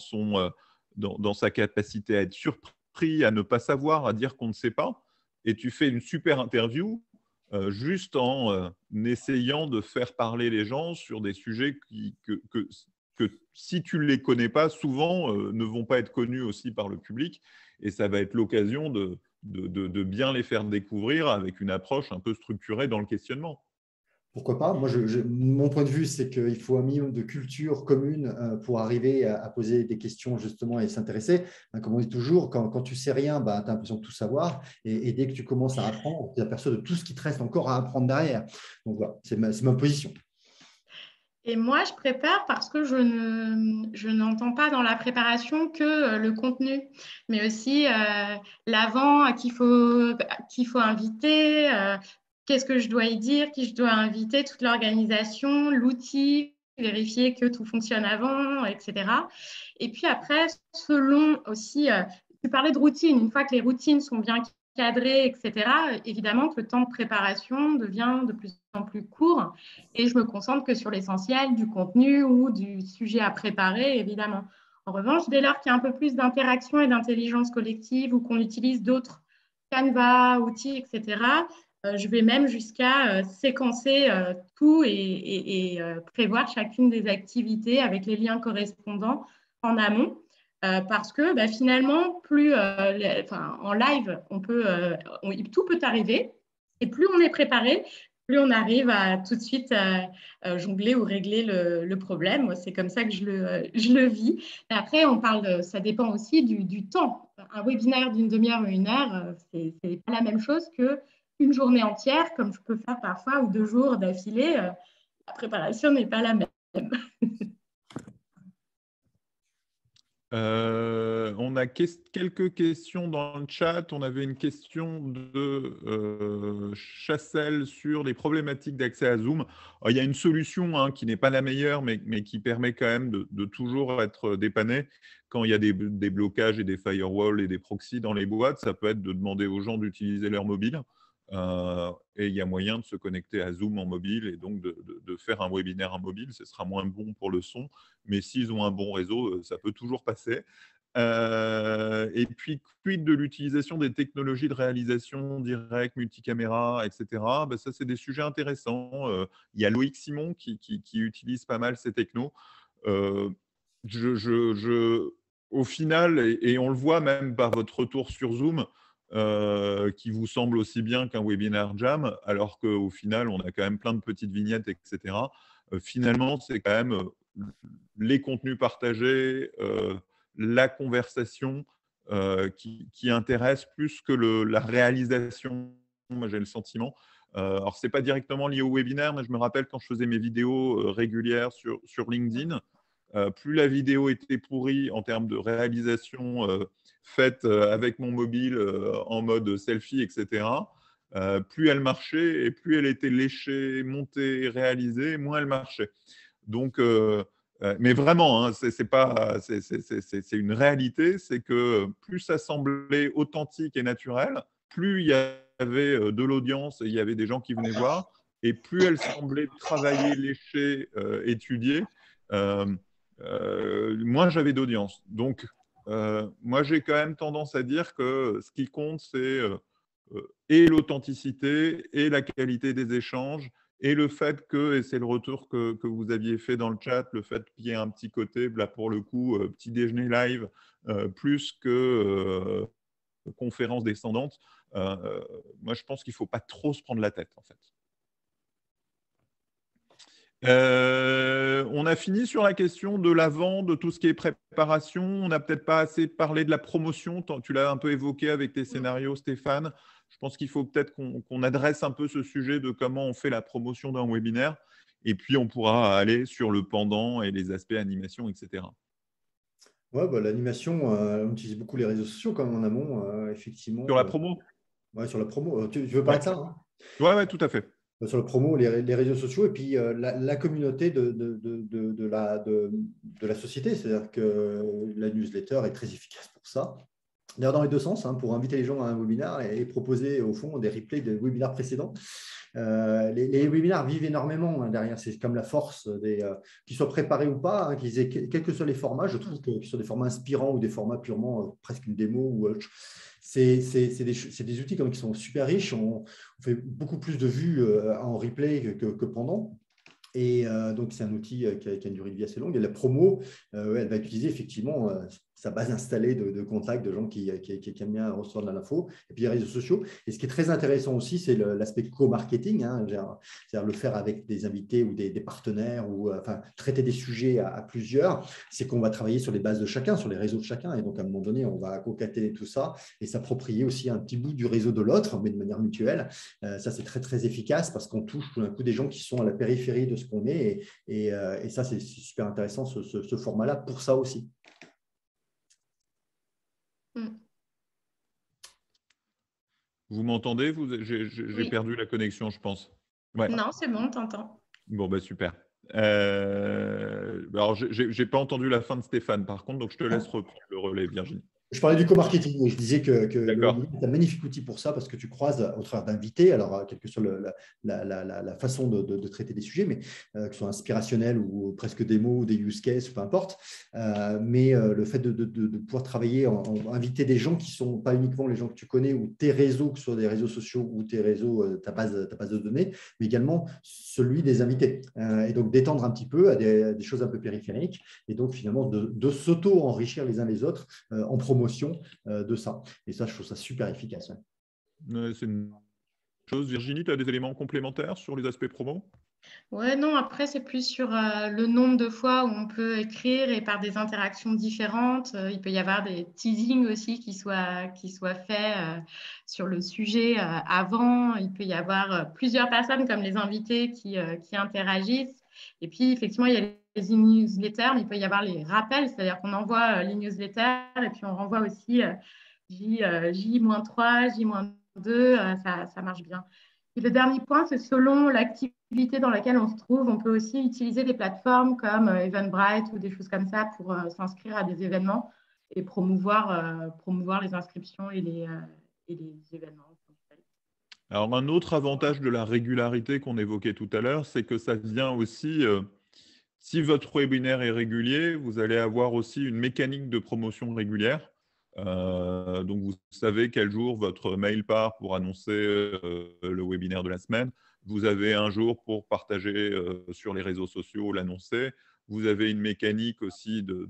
sa capacité à être surpris, à ne pas savoir, à dire qu'on ne sait pas. Et tu fais une super interview juste en essayant de faire parler les gens sur des sujets que que si tu ne les connais pas, souvent ne vont pas être connus aussi par le public. Et ça va être l'occasion de bien les faire découvrir avec une approche un peu structurée dans le questionnement. Pourquoi pas? Moi, mon point de vue, c'est qu'il faut un minimum de culture commune pour arriver à poser des questions justement et s'intéresser. Comme on dit toujours, quand tu ne sais rien, tu as l'impression de tout savoir. Et dès que tu commences à apprendre, tu t'aperçois de tout ce qui te reste encore à apprendre derrière. Donc voilà, c'est ma position. Et moi, je prépare parce que je n'entends pas dans la préparation que le contenu, mais aussi l'avant qu'il faut inviter, qu'est-ce que je dois y dire, qui je dois inviter, toute l'organisation, l'outil, vérifier que tout fonctionne avant, etc. Et puis après, selon aussi, tu parlais de routine, une fois que les routines sont bien cadrées, etc., évidemment que le temps de préparation devient de plus en plus court et je me concentre que sur l'essentiel du contenu ou du sujet à préparer, évidemment. En revanche, dès lors qu'il y a un peu plus d'interaction et d'intelligence collective ou qu'on utilise d'autres canevas, outils, etc., je vais même jusqu'à séquencer tout et prévoir chacune des activités avec les liens correspondants en amont. Parce que finalement, plus en live, tout peut arriver. Et plus on est préparé, plus on arrive à tout de suite jongler ou régler le problème. Moi, c'est comme ça que je le vis. Et après, ça dépend aussi du temps. Un webinaire d'une demi-heure ou une heure, c'est pas la même chose qu'une journée entière, comme je peux faire parfois, ou 2 jours d'affilée. La préparation n'est pas la même. On a quelques questions dans le chat. On avait une question de Chassel sur les problématiques d'accès à Zoom. Alors, il y a une solution qui n'est pas la meilleure, mais qui permet quand même de toujours être dépanné. Quand il y a des blocages et des firewalls et des proxys dans les boîtes, ça peut être de demander aux gens d'utiliser leur mobile. Et il y a moyen de se connecter à Zoom en mobile et donc de faire un webinaire en mobile. Ce sera moins bon pour le son, mais s'ils ont un bon réseau, ça peut toujours passer. Et puis, quid de l'utilisation des technologies de réalisation directe, multicaméra, etc. Ça, c'est des sujets intéressants. Il y a Loïc Simon qui utilise pas mal ces technos. Au final, et on le voit même par votre retour sur Zoom, qui vous semble aussi bien qu'un webinaire Jam, alors qu'au final, on a quand même plein de petites vignettes, etc. Finalement, c'est quand même les contenus partagés, la conversation qui intéresse plus que la réalisation. Moi, j'ai le sentiment. Alors, ce n'est pas directement lié au webinaire, mais je me rappelle quand je faisais mes vidéos régulières sur LinkedIn, plus la vidéo était pourrie en termes de réalisation faite avec mon mobile en mode selfie, etc., plus elle marchait et plus elle était léchée, montée, réalisée, moins elle marchait. Donc, mais vraiment, c'est une réalité, c'est que plus ça semblait authentique et naturel, plus il y avait de l'audience et il y avait des gens qui venaient voir, et plus elle semblait travailler, lécher, étudier, moins j'avais d'audience. Donc, moi, j'ai quand même tendance à dire que ce qui compte, c'est et l'authenticité et la qualité des échanges et le fait que, et c'est le retour que vous aviez fait dans le chat, le fait qu'il y ait un petit côté, là pour le coup, petit déjeuner live, plus que conférence descendante, moi je pense qu'il ne faut pas trop se prendre la tête en fait. On a fini sur la question de l'avant, de tout ce qui est préparation. On n'a peut-être pas assez parlé de la promotion. Tu l'as un peu évoqué avec tes scénarios, Stéphane. Je pense qu'il faut peut-être qu'on adresse un peu ce sujet de comment on fait la promotion d'un webinaire. Et puis, on pourra aller sur le pendant et les aspects animation, etc. Ouais, l'animation, on utilise beaucoup les réseaux sociaux comme en amont, effectivement. Sur la promo Ouais, sur la promo. Tu veux parler de ça, hein? Ouais, tout à fait. Sur la promo, les réseaux sociaux et puis la communauté de la société. C'est-à-dire que la newsletter est très efficace pour ça. D'ailleurs, dans les deux sens, pour inviter les gens à un webinaire et proposer au fond des replays de webinaires précédents. Les webinaires vivent énormément derrière. C'est comme la force qu'ils soient préparés ou pas, qu'ils aient, quels que soient les formats. Je trouve qu'ils soient des formats inspirants ou des formats purement presque une démo ou autre. C'est des outils qui sont super riches. On fait beaucoup plus de vues en replay que pendant. Et donc, c'est un outil qui a une durée de vie assez longue. Et la promo, elle va utiliser effectivement sa base installée de contacts, de gens qui aiment bien recevoir de l'info, et puis les réseaux sociaux. Et ce qui est très intéressant aussi, c'est l'aspect co-marketing, hein, c'est-à-dire le faire avec des invités ou des partenaires, ou enfin, traiter des sujets à plusieurs. C'est qu'on va travailler sur les bases de chacun, sur les réseaux de chacun. Et donc, à un moment donné, on va concaténer tout ça et s'approprier aussi un petit bout du réseau de l'autre, mais de manière mutuelle. Ça, c'est très, très efficace parce qu'on touche tout d'un coup des gens qui sont à la périphérie de ce qu'on est. Et ça, c'est super intéressant, ce format-là, pour ça aussi. Vous m'entendez? J'ai perdu la connexion, je pense. Ouais. Non, c'est bon, t'entends. Bon, bah super. Alors, j'ai pas entendu la fin de Stéphane, par contre, donc je te laisse reprendre le relais, Virginie. Je parlais du co-marketing et je disais que le D'accord. webinaire est un magnifique outil pour ça parce que tu croises au travers d'invités, alors quelle que soit la façon de traiter des sujets, mais que ce soit inspirationnel ou presque démo ou des use cases, peu importe. Mais le fait de pouvoir travailler, inviter des gens qui ne sont pas uniquement les gens que tu connais ou tes réseaux, que ce soit des réseaux sociaux ou tes réseaux, ta base de données, mais également celui des invités. Et donc d'étendre un petit peu à des choses un peu périphériques et donc finalement de s'auto-enrichir les uns les autres en promotion de ça. Et ça, je trouve ça super efficace. C'est une chose. Virginie, tu as des éléments complémentaires sur les aspects promo? Ouais, non, après, c'est plus sur le nombre de fois où on peut écrire et par des interactions différentes. Il peut y avoir des teasings aussi qui soient faits sur le sujet avant. Il peut y avoir plusieurs personnes comme les invités qui interagissent. Et puis, effectivement, il y a les newsletters, mais il peut y avoir les rappels, c'est-à-dire qu'on envoie les newsletters et puis on renvoie aussi J-3, J-2, ça marche bien. Et le dernier point, c'est selon l'activité dans laquelle on se trouve, on peut aussi utiliser des plateformes comme Eventbrite ou des choses comme ça pour s'inscrire à des événements et promouvoir les inscriptions et les événements. Alors, un autre avantage de la régularité qu'on évoquait tout à l'heure, c'est que ça vient aussi, si votre webinaire est régulier, vous allez avoir aussi une mécanique de promotion régulière. Donc, vous savez quel jour votre mail part pour annoncer le webinaire de la semaine. Vous avez un jour pour partager sur les réseaux sociaux, l'annoncer. Vous avez une mécanique aussi de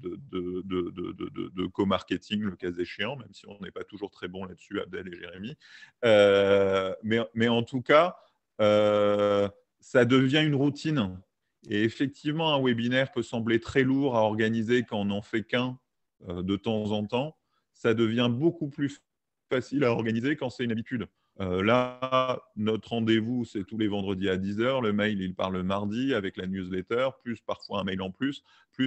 co-marketing, le cas échéant, même si on n'est pas toujours très bon là-dessus, Abdel et Jérémy. Mais en tout cas, ça devient une routine. Et effectivement, un webinaire peut sembler très lourd à organiser quand on n'en fait qu'un de temps en temps. Ça devient beaucoup plus facile à organiser quand c'est une habitude. Là, notre rendez-vous, c'est tous les vendredis à 10 h. Le mail, il part le mardi avec la newsletter, plus parfois un mail en plus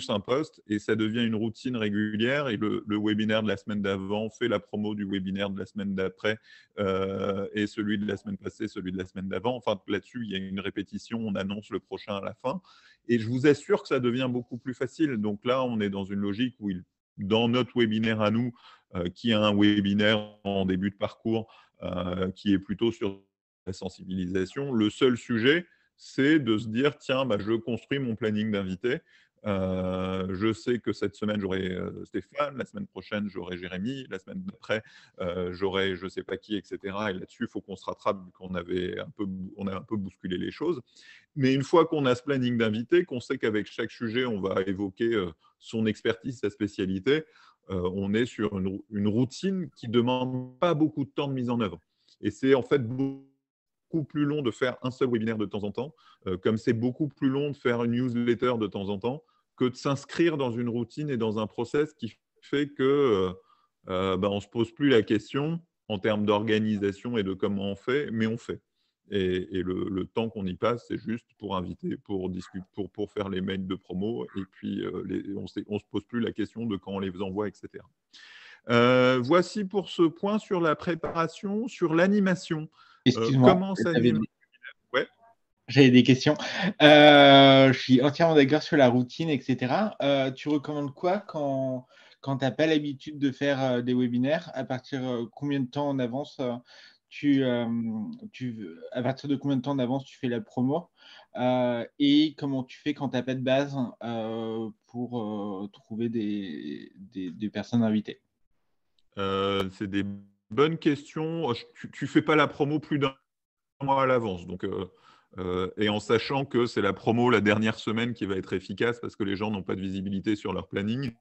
un post. Et ça devient une routine régulière. Et le webinaire de la semaine d'avant fait la promo du webinaire de la semaine d'après et celui de la semaine passée, celui de la semaine d'avant. Enfin, là-dessus, il y a une répétition. On annonce le prochain à la fin. Et je vous assure que ça devient beaucoup plus facile. Donc là, on est dans une logique où dans notre webinaire à nous, qui a un webinaire en début de parcours, qui est plutôt sur la sensibilisation. Le seul sujet, c'est de se dire, tiens, je construis mon planning d'invités. Je sais que cette semaine, j'aurai Stéphane, la semaine prochaine, j'aurai Jérémy, la semaine d'après, j'aurai je ne sais pas qui, etc. Et là-dessus, il faut qu'on se rattrape, vu qu'on on a un peu bousculé les choses. Mais une fois qu'on a ce planning d'invités, qu'on sait qu'avec chaque sujet, on va évoquer son expertise, sa spécialité, on est sur une routine qui ne demande pas beaucoup de temps de mise en œuvre. Et c'est en fait beaucoup plus long de faire un seul webinaire de temps en temps, comme c'est beaucoup plus long de faire une newsletter de temps en temps, que de s'inscrire dans une routine et dans un process qui fait que on ne se pose plus la question en termes d'organisation et de comment on fait, mais on fait. Et le temps qu'on y passe, c'est juste pour inviter, pour discuter, pour faire les mails de promo, et puis on ne se pose plus la question de quand on les envoie, etc. Voici pour ce point sur la préparation, sur l'animation. Excuse-moi, Comment s'anime? Ouais. J'avais des questions. Je suis entièrement d'accord sur la routine, etc. Tu recommandes quoi quand tu n'as pas l'habitude de faire des webinaires? À partir combien de temps en avance à partir de combien de temps en avance tu fais la promo? Et comment tu fais quand tu n'as pas de base pour trouver des personnes invitées? C'est des bonnes questions. Tu ne fais pas la promo plus d'un mois à l'avance. Donc, Et en sachant que c'est la promo la dernière semaine qui va être efficace parce que les gens n'ont pas de visibilité sur leur planning.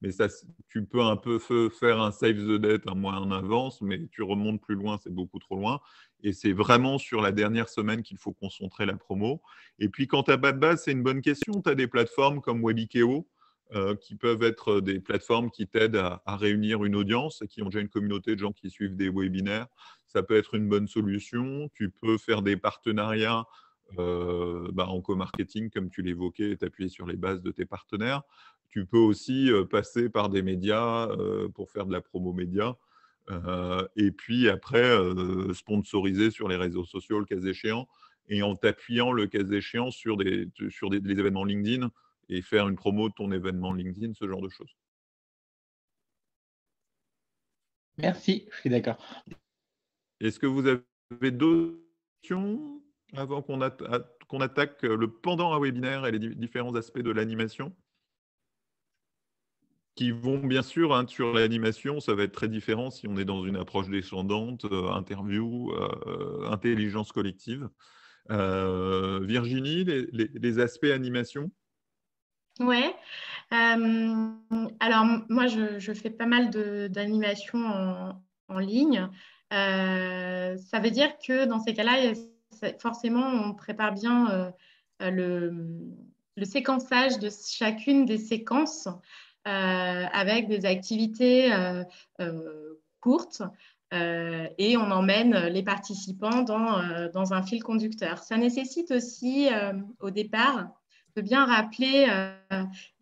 Mais ça, tu peux un peu faire un save the date un mois en avance, mais tu remontes plus loin, c'est beaucoup trop loin. Et c'est vraiment sur la dernière semaine qu'il faut concentrer la promo. Et puis, quand tu n'as pas de base, c'est une bonne question. Tu as des plateformes comme Webikeo qui peuvent être des plateformes qui t'aident à réunir une audience et qui ont déjà une communauté de gens qui suivent des webinaires. Ça peut être une bonne solution. Tu peux faire des partenariats en co-marketing, comme tu l'évoquais, et t'appuyer sur les bases de tes partenaires. Tu peux aussi passer par des médias pour faire de la promo média. Et puis après, sponsoriser sur les réseaux sociaux, le cas échéant, et en t'appuyant, le cas échéant, sur des événements LinkedIn et faire une promo de ton événement LinkedIn, ce genre de choses. Merci, je suis d'accord. Est-ce que vous avez d'autres questions avant qu'on attaque le pendant à webinaire et les différents aspects de l'animation? Qui vont bien sûr, hein, sur l'animation, ça va être très différent si on est dans une approche descendante, interview, intelligence collective. Virginie, les aspects animation? Ouais. Alors, moi, je fais pas mal d'animation en ligne. Ça veut dire que dans ces cas-là, forcément, on prépare bien le séquençage de chacune des séquences avec des activités courtes et on emmène les participants dans un fil conducteur. Ça nécessite aussi au départ de bien rappeler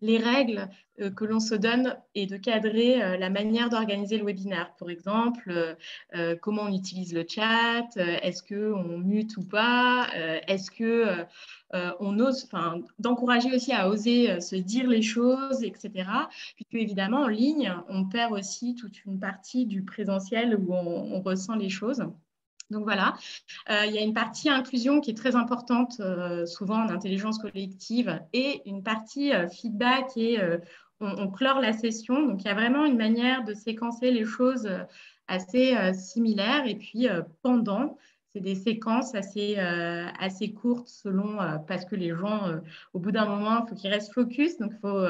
les règles que l'on se donne et de cadrer la manière d'organiser le webinaire. Par exemple, comment on utilise le chat, est-ce qu'on mute ou pas, est-ce qu'on ose, d'encourager aussi à oser se dire les choses, etc. Puisque évidemment, en ligne, on perd aussi toute une partie du présentiel où on ressent les choses. Donc voilà, il y a une partie inclusion qui est très importante, souvent en intelligence collective, et une partie feedback et on clore la session. Donc il y a vraiment une manière de séquencer les choses assez similaires. Et puis pendant, c'est des séquences assez courtes selon, parce que les gens, au bout d'un moment, il faut qu'ils restent focus. Donc il faut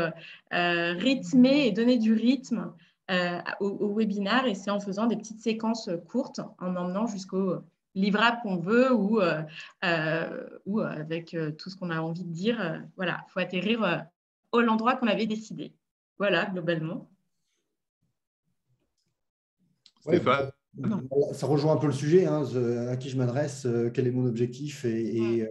rythmer et donner du rythme au webinaire, et c'est en faisant des petites séquences courtes, en emmenant jusqu'au livrable qu'on veut ou avec tout ce qu'on a envie de dire. Voilà, il faut atterrir à l'endroit qu'on avait décidé. Voilà, globalement. Stéphane? Ça rejoint un peu le sujet, hein, à qui je m'adresse, quel est mon objectif et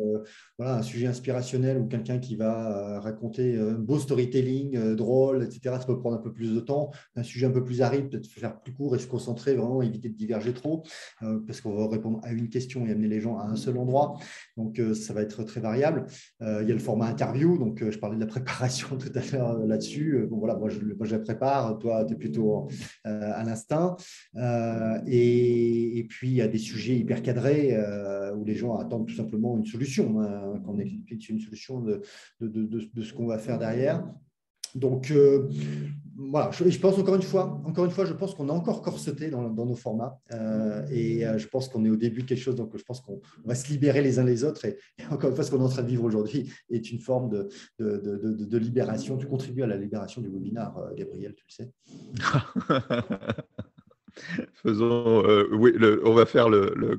voilà, un sujet inspirationnel ou quelqu'un qui va raconter un beau storytelling drôle, etc. Ça peut prendre un peu plus de temps. Un sujet un peu plus aride, peut-être faire plus court et se concentrer, vraiment éviter de diverger trop parce qu'on va répondre à une question et amener les gens à un seul endroit. Donc, ça va être très variable. Il y a le format interview, donc je parlais de la préparation tout à l'heure là-dessus. Bon, voilà, moi, je la prépare, toi, tu es plutôt à l'instinct. Et puis, il y a des sujets hyper cadrés où les gens attendent tout simplement une solution, hein, qu'on explique une solution de ce qu'on va faire derrière. Donc, voilà, je pense encore une fois, je pense qu'on a encore corseté dans nos formats et je pense qu'on est au début de quelque chose, donc je pense qu'on va se libérer les uns les autres et encore une fois, ce qu'on est en train de vivre aujourd'hui est une forme de libération. Tu contribues à la libération du webinaire, Gabriel, tu le sais. Faisons, oui, on va faire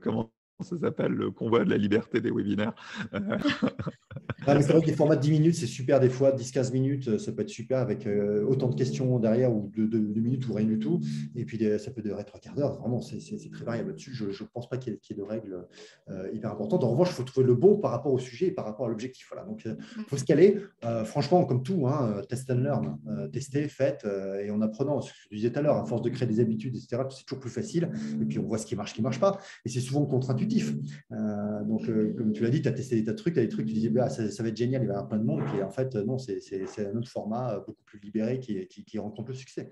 comment ça s'appelle, le convoi de la liberté des webinaires. Mais c'est vrai que des formats de 10 minutes, c'est super des fois, 10-15 minutes, ça peut être super avec autant de questions derrière ou 2 minutes ou rien du tout. Et puis, ça peut durer 3 quarts d'heure. Vraiment, c'est très variable là-dessus. Je ne pense pas qu'il y ait de règles hyper importantes. En revanche, il faut trouver le bon par rapport au sujet et par rapport à l'objectif. Voilà. Donc, il faut se caler. Franchement, comme tout, hein, test and learn, tester, faites et en apprenant. Ce que je disais tout à l'heure, à force de créer des habitudes, etc., c'est toujours plus facile. Et puis, on voit ce qui marche pas. Et c'est souvent contre-intuitif. Donc, comme tu l'as dit, tu as testé des tas de trucs, tu as des trucs, tu disais, bah, ça va être génial, il va y avoir plein de monde. Puis en fait, non, c'est un autre format beaucoup plus libéré qui rencontre le succès.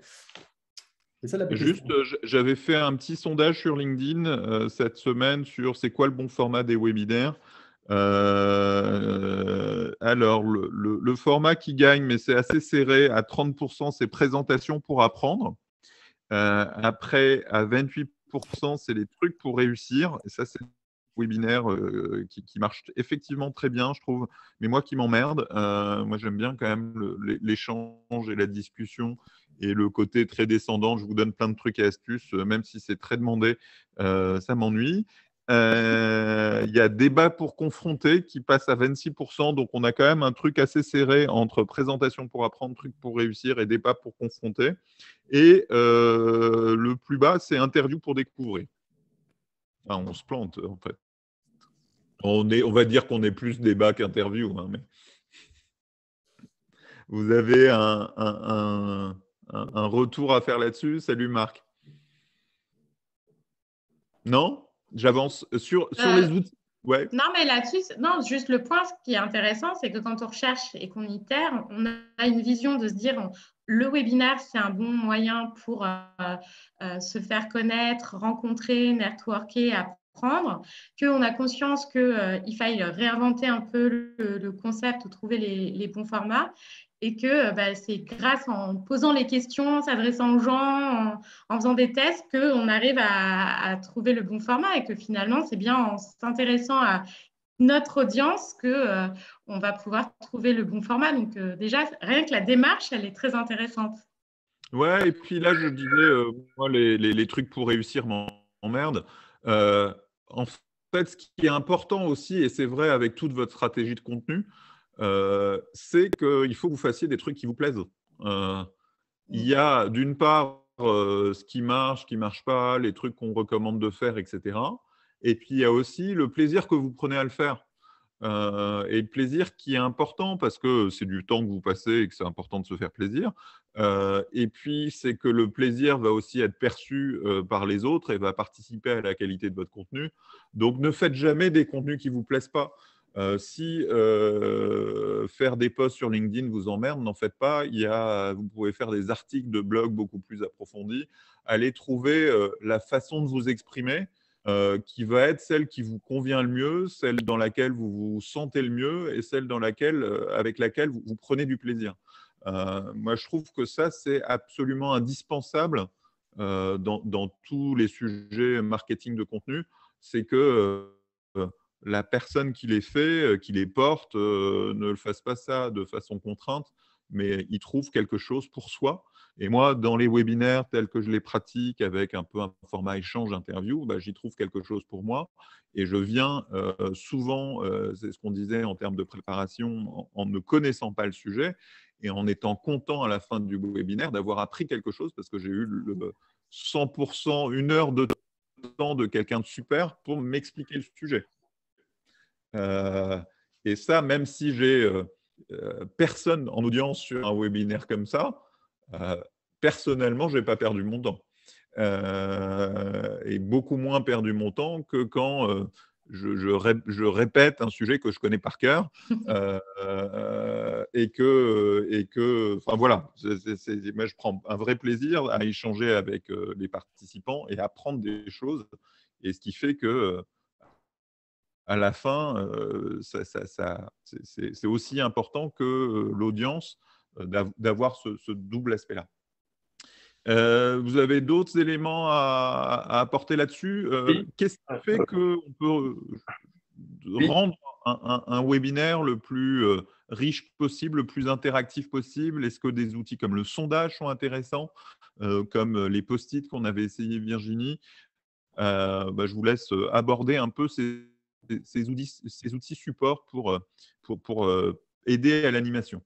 C'est ça la belle Juste, j'avais fait un petit sondage sur LinkedIn cette semaine sur c'est quoi le bon format des webinaires. Alors, le format qui gagne, mais c'est assez serré, à 30%, c'est présentation pour apprendre. Après, à 28%, c'est les trucs pour réussir. Et ça, c'est webinaires qui marchent effectivement très bien, je trouve, mais moi qui m'emmerde. Moi, j'aime bien quand même l'échange et la discussion et le côté très descendant. Je vous donne plein de trucs et astuces, même si c'est très demandé, ça m'ennuie. Il y a débat pour confronter qui passe à 26%, donc on a quand même un truc assez serré entre présentation pour apprendre, truc pour réussir et débat pour confronter. Et le plus bas, c'est interview pour découvrir. Ah, on se plante, en fait. On va dire qu'on est plus débat qu'interview. Hein, mais... Vous avez un retour à faire là-dessus? Salut Marc. Non? J'avance sur les outils. Ouais. Non, mais là-dessus, non, juste le point, ce qui est intéressant, c'est que quand on recherche et qu'on itère, on a une vision de se dire le webinaire, c'est un bon moyen pour se faire connaître, rencontrer, networker, apprendre, qu'on a conscience qu'il faille réinventer un peu le concept ou trouver les bons formats. Et que c'est grâce en posant les questions, s'adressant aux gens, en faisant des tests, qu'on arrive à trouver le bon format et que finalement, c'est bien en s'intéressant à notre audience qu'on va pouvoir trouver le bon format. Donc déjà, rien que la démarche, elle est très intéressante. Ouais, et puis là, je disais, moi, les trucs pour réussir m'emmerdent. En fait, ce qui est important aussi, et c'est vrai avec toute votre stratégie de contenu, c'est qu'il faut que vous fassiez des trucs qui vous plaisent. Il y a d'une part ce qui marche pas, les trucs qu'on recommande de faire, etc. Et puis il y a aussi le plaisir que vous prenez à le faire. Et le plaisir qui est important parce que c'est du temps que vous passez et que c'est important de se faire plaisir. Et puis c'est que le plaisir va aussi être perçu par les autres et va participer à la qualité de votre contenu. Donc ne faites jamais des contenus qui ne vous plaisent pas. Si faire des posts sur LinkedIn vous emmerde, n'en faites pas. Vous pouvez faire des articles de blog beaucoup plus approfondis. Allez trouver la façon de vous exprimer qui va être celle qui vous convient le mieux, celle dans laquelle vous vous sentez le mieux et celle avec laquelle vous prenez du plaisir. Moi, je trouve que ça, c'est absolument indispensable dans tous les sujets marketing de contenu. C'est que la personne qui les fait, qui les porte, ne le fasse pas ça de façon contrainte, mais il trouve quelque chose pour soi. Et moi, dans les webinaires tels que je les pratique, avec un peu un format échange interview, j'y trouve quelque chose pour moi. Et je viens souvent, c'est ce qu'on disait en termes de préparation, en ne connaissant pas le sujet et en étant content à la fin du webinaire d'avoir appris quelque chose parce que j'ai eu le 100%, 1 heure de temps de quelqu'un de super pour m'expliquer le sujet. Et ça, même si j'ai personne en audience sur un webinaire comme ça, personnellement, je n'ai pas perdu mon temps. Et beaucoup moins perdu mon temps que quand je répète un sujet que je connais par cœur enfin voilà, moi je prends un vrai plaisir à échanger avec les participants et apprendre des choses. Et ce qui fait que à la fin, c'est aussi important que l'audience d'avoir ce double aspect-là. Vous avez d'autres éléments à apporter là-dessus? Oui. Qu'est-ce qui fait qu'on peut rendre un webinaire le plus riche possible, le plus interactif possible? Est-ce que des outils comme le sondage sont intéressants, comme les post-it qu'on avait essayé, Virginie? Je vous laisse aborder un peu ces outils supports pour aider à l'animation.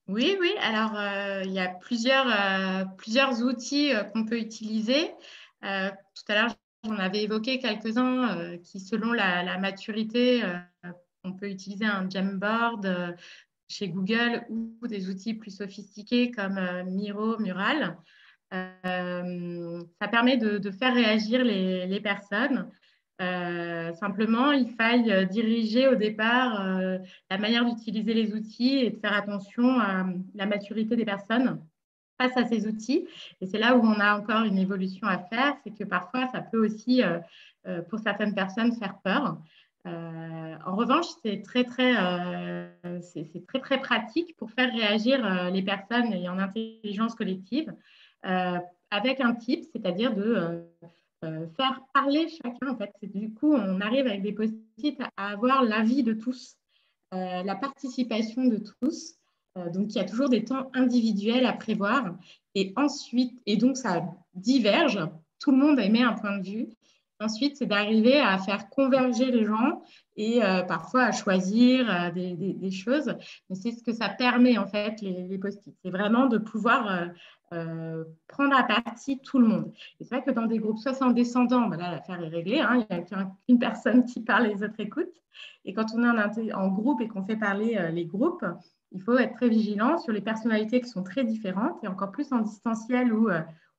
Oui. Alors, il y a plusieurs outils qu'on peut utiliser. Tout à l'heure, j'en avais évoqué quelques-uns qui, selon la maturité, on peut utiliser un Jamboard chez Google ou des outils plus sophistiqués comme Miro, Mural. Ça permet de faire réagir les personnes. Simplement, il faille diriger au départ la manière d'utiliser les outils et de faire attention à la maturité des personnes face à ces outils. Et c'est là où on a encore une évolution à faire, c'est que parfois, ça peut aussi, pour certaines personnes, faire peur. En revanche, c'est très pratique pour faire réagir les personnes et en intelligence collective avec un type, c'est-à-dire de faire parler chacun. En fait, du coup, on arrive avec des post-it à avoir l'avis de tous, la participation de tous. Donc, il y a toujours des temps individuels à prévoir. Et ensuite, et donc ça diverge, tout le monde émet un point de vue. Ensuite, c'est d'arriver à faire converger les gens et parfois à choisir des choses. Mais c'est ce que ça permet, en fait, les post-it. C'est vraiment de pouvoir prendre à partie tout le monde. Et c'est vrai que dans des groupes, soit c'est en descendant, ben là, l'affaire est réglée, hein, il n'y a qu'une personne qui parle, les autres écoutent. Et quand on est en groupe et qu'on fait parler les groupes, il faut être très vigilant sur les personnalités qui sont très différentes et encore plus en distanciel où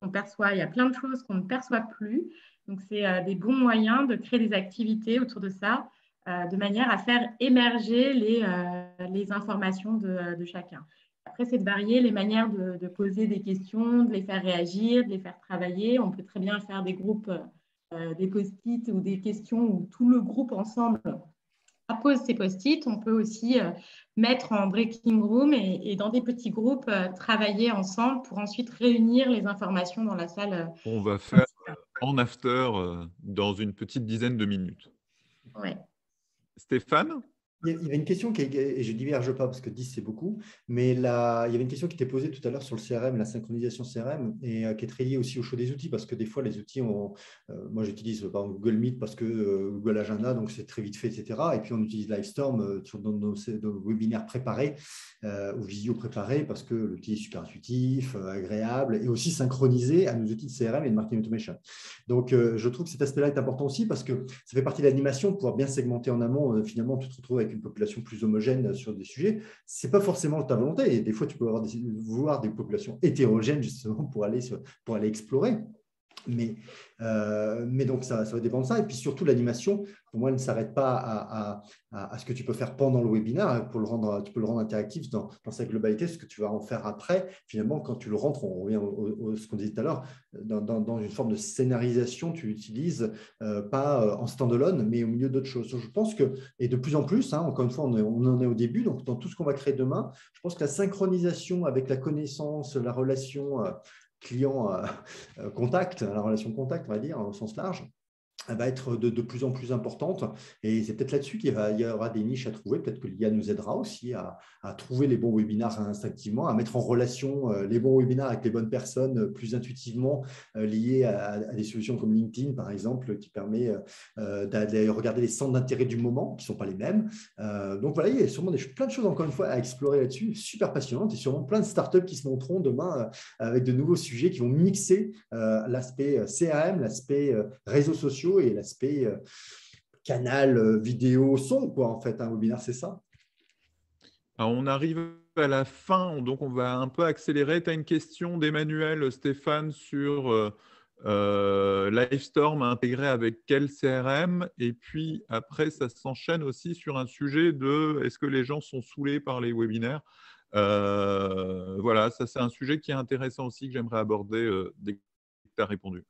on perçoit, il y a plein de choses qu'on ne perçoit plus. Donc, c'est des bons moyens de créer des activités autour de ça de manière à faire émerger les informations de chacun. Après, c'est de varier les manières de poser des questions, de les faire réagir, de les faire travailler. On peut très bien faire des groupes, des post-it ou des questions où tout le groupe ensemble pose ses post-it. On peut aussi mettre en breaking room et dans des petits groupes, travailler ensemble pour ensuite réunir les informations dans la salle. On va faire en after dans une petite dizaine de minutes. Ouais. Stéphane? Il y avait une question et je ne diverge pas parce que 10 c'est beaucoup, mais il y avait une question qui était posée tout à l'heure sur le CRM, la synchronisation CRM, et qui est très liée aussi au choix des outils parce que des fois les outils, moi j'utilise par exemple Google Meet parce que Google Agenda, donc c'est très vite fait, etc. Et puis on utilise Livestorm dans nos webinaires préparés ou visio préparés parce que l'outil est super intuitif, agréable et aussi synchronisé à nos outils de CRM et de marketing automation. Donc je trouve que cet aspect-là est important aussi parce que ça fait partie de l'animation, de pouvoir bien segmenter en amont, finalement tu te retrouves avec une population plus homogène sur des sujets. Ce n'est pas forcément ta volonté. Et des fois, tu peux vouloir des populations hétérogènes justement pour aller explorer. Mais donc, ça va dépendre de ça. Et puis surtout, l'animation, pour moi, ne s'arrête pas à ce que tu peux faire pendant le webinaire. Tu peux le rendre interactif dans sa globalité, ce que tu vas en faire après. Finalement, quand tu le rentres, on revient à ce qu'on disait tout à l'heure, dans une forme de scénarisation, tu l'utilises pas en stand-alone, mais au milieu d'autres choses. Je pense que, et de plus en plus, encore une fois, on en est au début, donc dans tout ce qu'on va créer demain, je pense que la synchronisation avec la connaissance, la relation client-contact, la relation contact, on va dire, au sens large, elle va être de plus en plus importante. Et c'est peut-être là-dessus qu'il y aura des niches à trouver. Peut-être que l'IA nous aidera aussi à trouver les bons webinaires instinctivement, à mettre en relation les bons webinaires avec les bonnes personnes plus intuitivement liées à des solutions comme LinkedIn, par exemple, qui permet d'aller regarder les centres d'intérêt du moment, qui ne sont pas les mêmes. Donc voilà, il y a sûrement plein de choses, encore une fois, à explorer là-dessus, super passionnantes, et sûrement plein de startups qui se montreront demain avec de nouveaux sujets qui vont mixer l'aspect CRM, l'aspect réseaux sociaux et l'aspect canal, vidéo, son, quoi, en fait, un webinaire, c'est ça. Alors, on arrive à la fin, donc on va un peu accélérer. Tu as une question d'Emmanuel, Stéphane, sur Livestorm intégré avec quel CRM? Et puis après, ça s'enchaîne aussi sur un sujet de est-ce que les gens sont saoulés par les webinaires? Voilà, ça c'est un sujet qui est intéressant aussi que j'aimerais aborder dès que tu as répondu.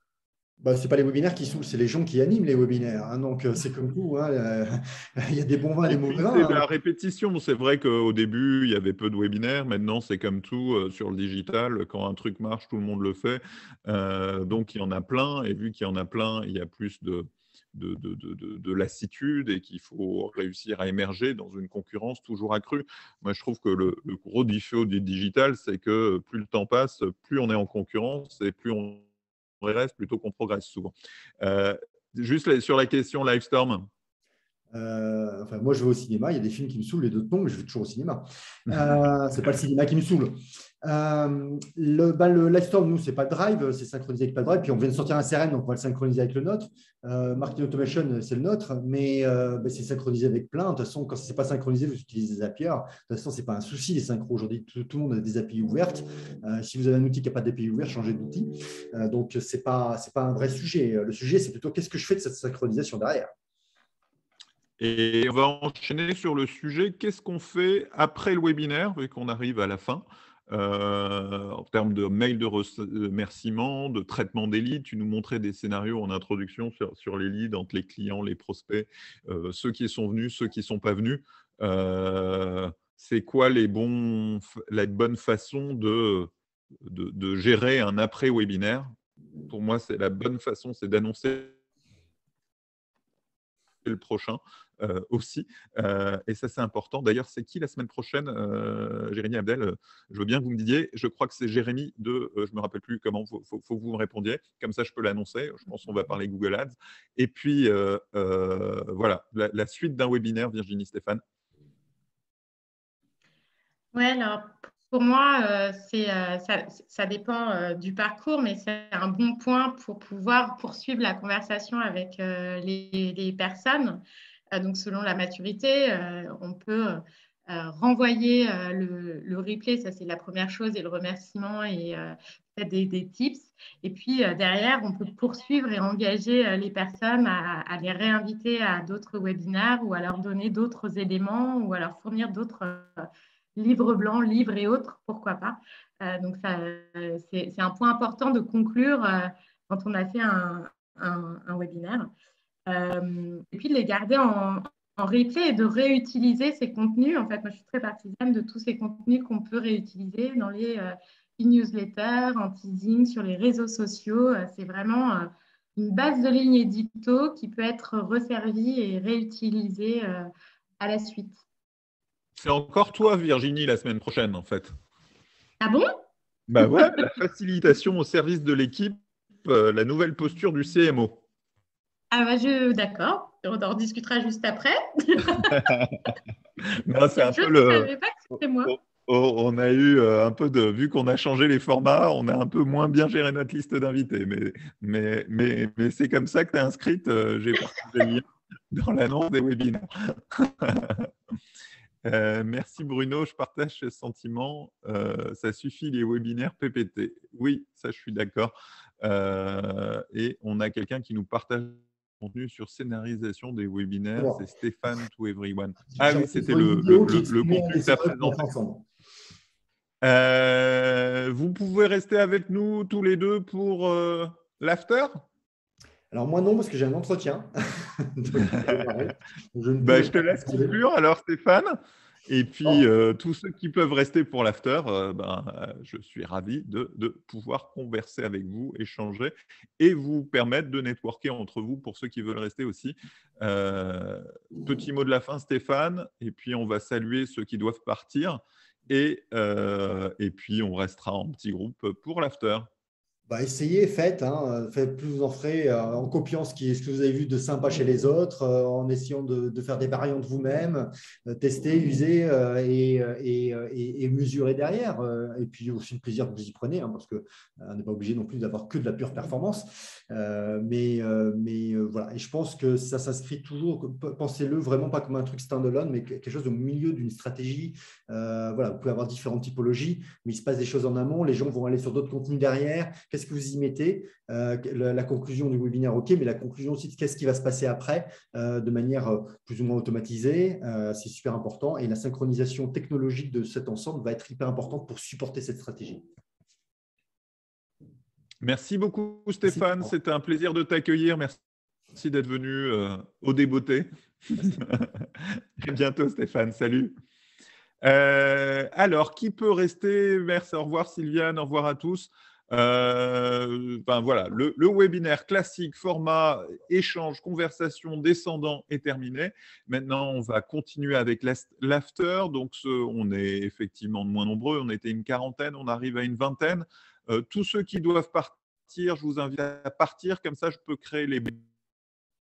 Ce n'est pas les webinaires qui saoulent, c'est les gens qui animent les webinaires. Donc, c'est comme tout. Il y a des bons vins et des mauvais vins. C'est la répétition. C'est vrai qu'au début, il y avait peu de webinaires. Maintenant, c'est comme tout sur le digital. Quand un truc marche, tout le monde le fait. Donc, il y en a plein. Et vu qu'il y en a plein, il y a plus de lassitude et qu'il faut réussir à émerger dans une concurrence toujours accrue. Moi, je trouve que le gros défaut du digital, c'est que plus le temps passe, plus on est en concurrence et plus on reste plutôt qu'on progresse souvent. Juste sur la question Livestorm. Moi, je vais au cinéma. Il y a des films qui me saoulent, les d'autres non, mais je vais toujours au cinéma. C'est pas le cinéma qui me saoule. Le Livestorm, nous, c'est pas Drive, c'est synchronisé avec pas Drive. Puis on vient de sortir un CRM, donc on va le synchroniser avec le nôtre. Marketing Automation, c'est le nôtre, mais c'est synchronisé avec plein. De toute façon, quand c'est pas synchronisé, vous utilisez des Zapier. De toute façon, c'est pas un souci les synchros aujourd'hui. Tout le monde a des API ouvertes. Si vous avez un outil qui n'a pas d'API ouvert, changez d'outil. Donc c'est pas un vrai sujet. Le sujet, c'est plutôt qu'est-ce que je fais de cette synchronisation derrière. Et on va enchaîner sur le sujet qu'est-ce qu'on fait après le webinaire, vu qu'on arrive à la fin, en termes de mail de remerciement, de traitement des leads. Tu nous montrais des scénarios en introduction sur les leads entre les clients, les prospects, ceux qui sont venus, ceux qui ne sont pas venus. C'est quoi la bonne façon de gérer un après-webinaire? Pour moi, c'est la bonne façon, c'est d'annoncer le prochain aussi. Et ça, c'est important. D'ailleurs, c'est qui la semaine prochaine, Jérémy Abdel? Je veux bien que vous me disiez. Je crois que c'est Jérémy de, je ne me rappelle plus comment, faut que vous me répondiez. Comme ça, je peux l'annoncer. Je pense qu'on va parler Google Ads. Et puis, voilà, la suite d'un webinaire, Virginie Stéphane. Oui, alors pour moi, ça dépend du parcours, mais c'est un bon point pour pouvoir poursuivre la conversation avec les personnes. Donc, selon la maturité, on peut renvoyer le replay, ça c'est la première chose, et le remerciement et peut-être des tips. Et puis derrière, on peut poursuivre et engager les personnes à les réinviter à d'autres webinaires ou à leur donner d'autres éléments ou à leur fournir d'autres livres blancs, livres et autres, pourquoi pas. Donc, c'est un point important de conclure quand on a fait un webinaire. Et puis, de les garder en replay et de réutiliser ces contenus. En fait, moi, je suis très partisane de tous ces contenus qu'on peut réutiliser dans les e-newsletters, en teasing, sur les réseaux sociaux. C'est vraiment une base de ligne édito qui peut être resservie et réutilisée à la suite. C'est encore toi, Virginie, la semaine prochaine, en fait. Ah bon? Bah ouais, la facilitation au service de l'équipe, la nouvelle posture du CMO. Ah bah d'accord, on en discutera juste après. Non, c'est un Je peu ne savais pas que c'était moi. On a eu un peu vu qu'on a changé les formats, on a un peu moins bien géré notre liste d'invités. Mais c'est comme ça que tu es inscrite. J'ai partagé le lien dans l'annonce des webinaires. Merci Bruno, je partage ce sentiment. Ça suffit les webinaires PPT. Oui, ça je suis d'accord. Et on a quelqu'un qui nous partage le contenu sur scénarisation des webinaires. C'est Stéphane to Everyone. Ah oui, c'était le contenu que tu as présenté. Vous pouvez rester avec nous tous les deux pour l'after? Alors moi non, parce que j'ai un entretien. Je te laisse conclure alors Stéphane. Et puis tous ceux qui peuvent rester pour l'after, je suis ravi de pouvoir converser avec vous, échanger et vous permettre de networker entre vous pour ceux qui veulent rester aussi. Petit mot de la fin Stéphane, et puis on va saluer ceux qui doivent partir et puis on restera en petit groupe pour l'after. Essayez, faites, faites plus vous en ferez en copiant ce que vous avez vu de sympa chez les autres, en essayant de faire des variantes vous-même, tester, user et mesurer derrière. Et puis aussi le plaisir que vous y prenez, parce qu'on n'est pas obligé non plus d'avoir que de la pure performance. Mais voilà, et je pense que ça s'inscrit toujours, pensez-le vraiment pas comme un truc standalone, mais quelque chose au milieu d'une stratégie. Voilà, vous pouvez avoir différentes typologies, mais il se passe des choses en amont, les gens vont aller sur d'autres contenus derrière. Qu'est-ce que vous y mettez? La conclusion du webinaire, OK, mais la conclusion aussi de qu'est-ce qui va se passer après de manière plus ou moins automatisée, c'est super important. Et la synchronisation technologique de cet ensemble va être hyper importante pour supporter cette stratégie. Merci beaucoup Stéphane, c'était un plaisir de t'accueillir. Merci d'être venu au débeauté. À bientôt Stéphane, salut. Alors, qui peut rester? Merci, au revoir Sylviane, au revoir à tous. Voilà, le webinaire classique, format, échange, conversation, descendant est terminé. Maintenant, on va continuer avec l'after. Donc, on est effectivement de moins nombreux. On était une quarantaine, on arrive à une vingtaine. Tous ceux qui doivent partir, je vous invite à partir. Comme ça, je peux créer les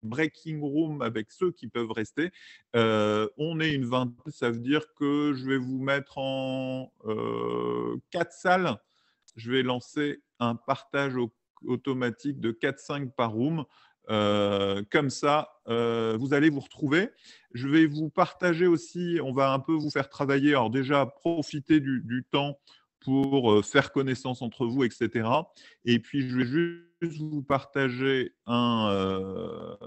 breaking room avec ceux qui peuvent rester. On est une vingtaine, ça veut dire que je vais vous mettre en 4 salles. Je vais lancer un partage automatique de 4-5 par room. Comme ça, vous allez vous retrouver. Je vais vous partager aussi, on va un peu vous faire travailler. Alors déjà, profitez du temps pour faire connaissance entre vous, etc. Et puis, je vais juste vous partager un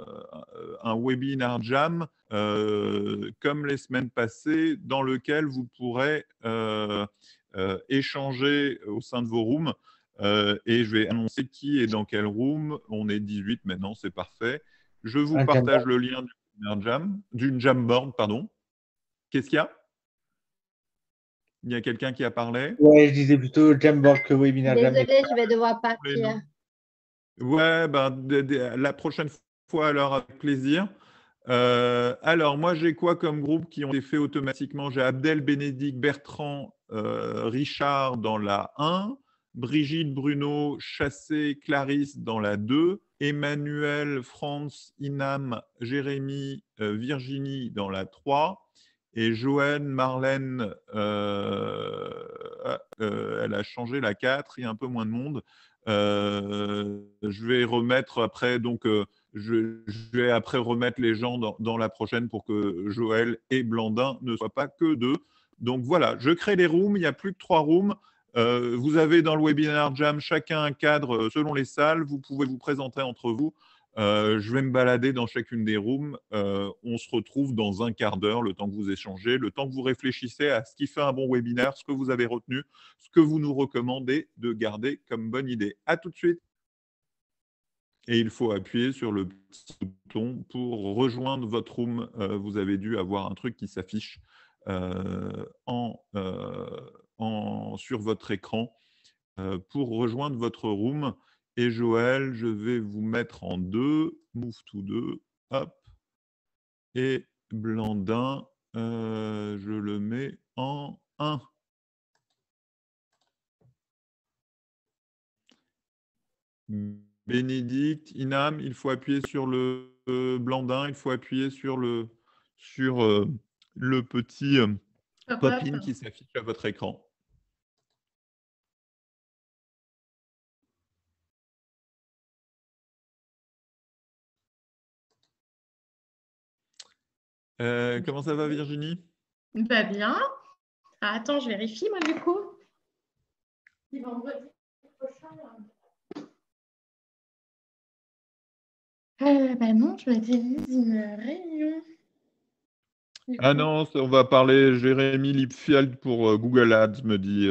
webinar jam comme les semaines passées dans lequel vous pourrez échanger au sein de vos rooms et je vais annoncer qui est dans quel room. On est 18 maintenant, c'est parfait. Je vous partage le lien d'une Jamboard, pardon. Qu'est-ce qu'il y a? Il y a quelqu'un qui a parlé? Ouais, je disais plutôt Jamboard que Webinar Jam. Désolée, je vais devoir partir. Ouais, ben, la prochaine fois, alors, avec plaisir. Alors, moi, j'ai quoi comme groupe qui ont été faits automatiquement? J'ai Abdel, Bénédicte, Bertrand, Richard dans la 1, Brigitte, Bruno, Chassé, Clarisse dans la 2, Emmanuel, France, Inam, Jérémy, Virginie dans la 3, et Joanne, Marlène, elle a changé la 4, il y a un peu moins de monde. Je vais remettre après, donc je vais après remettre les gens dans la prochaine pour que Joël et Blandin ne soient pas que deux. Donc voilà, je crée les rooms, il n'y a plus que 3 rooms. Vous avez dans le Webinar Jam chacun un cadre selon les salles, vous pouvez vous présenter entre vous. Je vais me balader dans chacune des rooms. On se retrouve dans un quart d'heure, le temps que vous échangez, le temps que vous réfléchissez à ce qui fait un bon webinaire, ce que vous avez retenu, ce que vous nous recommandez de garder comme bonne idée. À tout de suite. Et il faut appuyer sur le petit bouton pour rejoindre votre room. Vous avez dû avoir un truc qui s'affiche sur votre écran pour rejoindre votre room. Et Joël, je vais vous mettre en 2, move to 2, hop. Et Blandin, je le mets en 1. Bénédicte, Inam, il faut appuyer sur le Blandin, il faut appuyer sur le petit Pop-up. pop-in qui s'affiche à votre écran. Comment ça va, Virginie? Bah bien. Ah, attends, je vérifie, moi, du coup. Vendredi prochain. Bah non, je m'étais mise une réunion. Ah non, on va parler Jérémy Lipfield pour Google Ads, me dit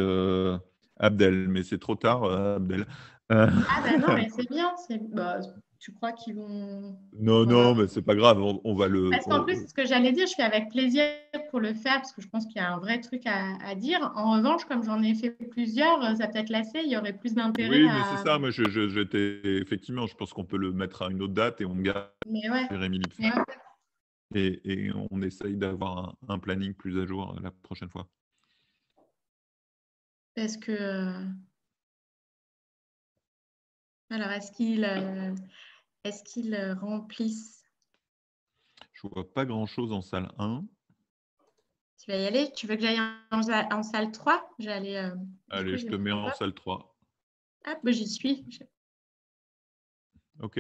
Abdel, mais c'est trop tard, Abdel. Ah bah non, mais c'est bien. Bah, tu crois qu'ils vont... Non, non, mais c'est pas grave, on va le... Parce qu'en plus, ce que j'allais dire, je fais avec plaisir pour le faire parce que je pense qu'il y a un vrai truc à dire. En revanche, comme j'en ai fait plusieurs, ça peut-être lassé, il y aurait plus d'intérêt Oui, mais c'est à... ça, moi j'étais... Effectivement, je pense qu'on peut le mettre à une autre date et on garde Mais ouais. Jérémy Lipfield. Et on essaye d'avoir un planning plus à jour la prochaine fois. Parce que... Alors, est-ce qu'ils remplissent? Je vois pas grand-chose en salle 1. Tu vas y aller? Tu veux que j'aille en salle 3? J'allais... Allez, je te mets en salle 3. Ah, bah, j'y suis. Ok.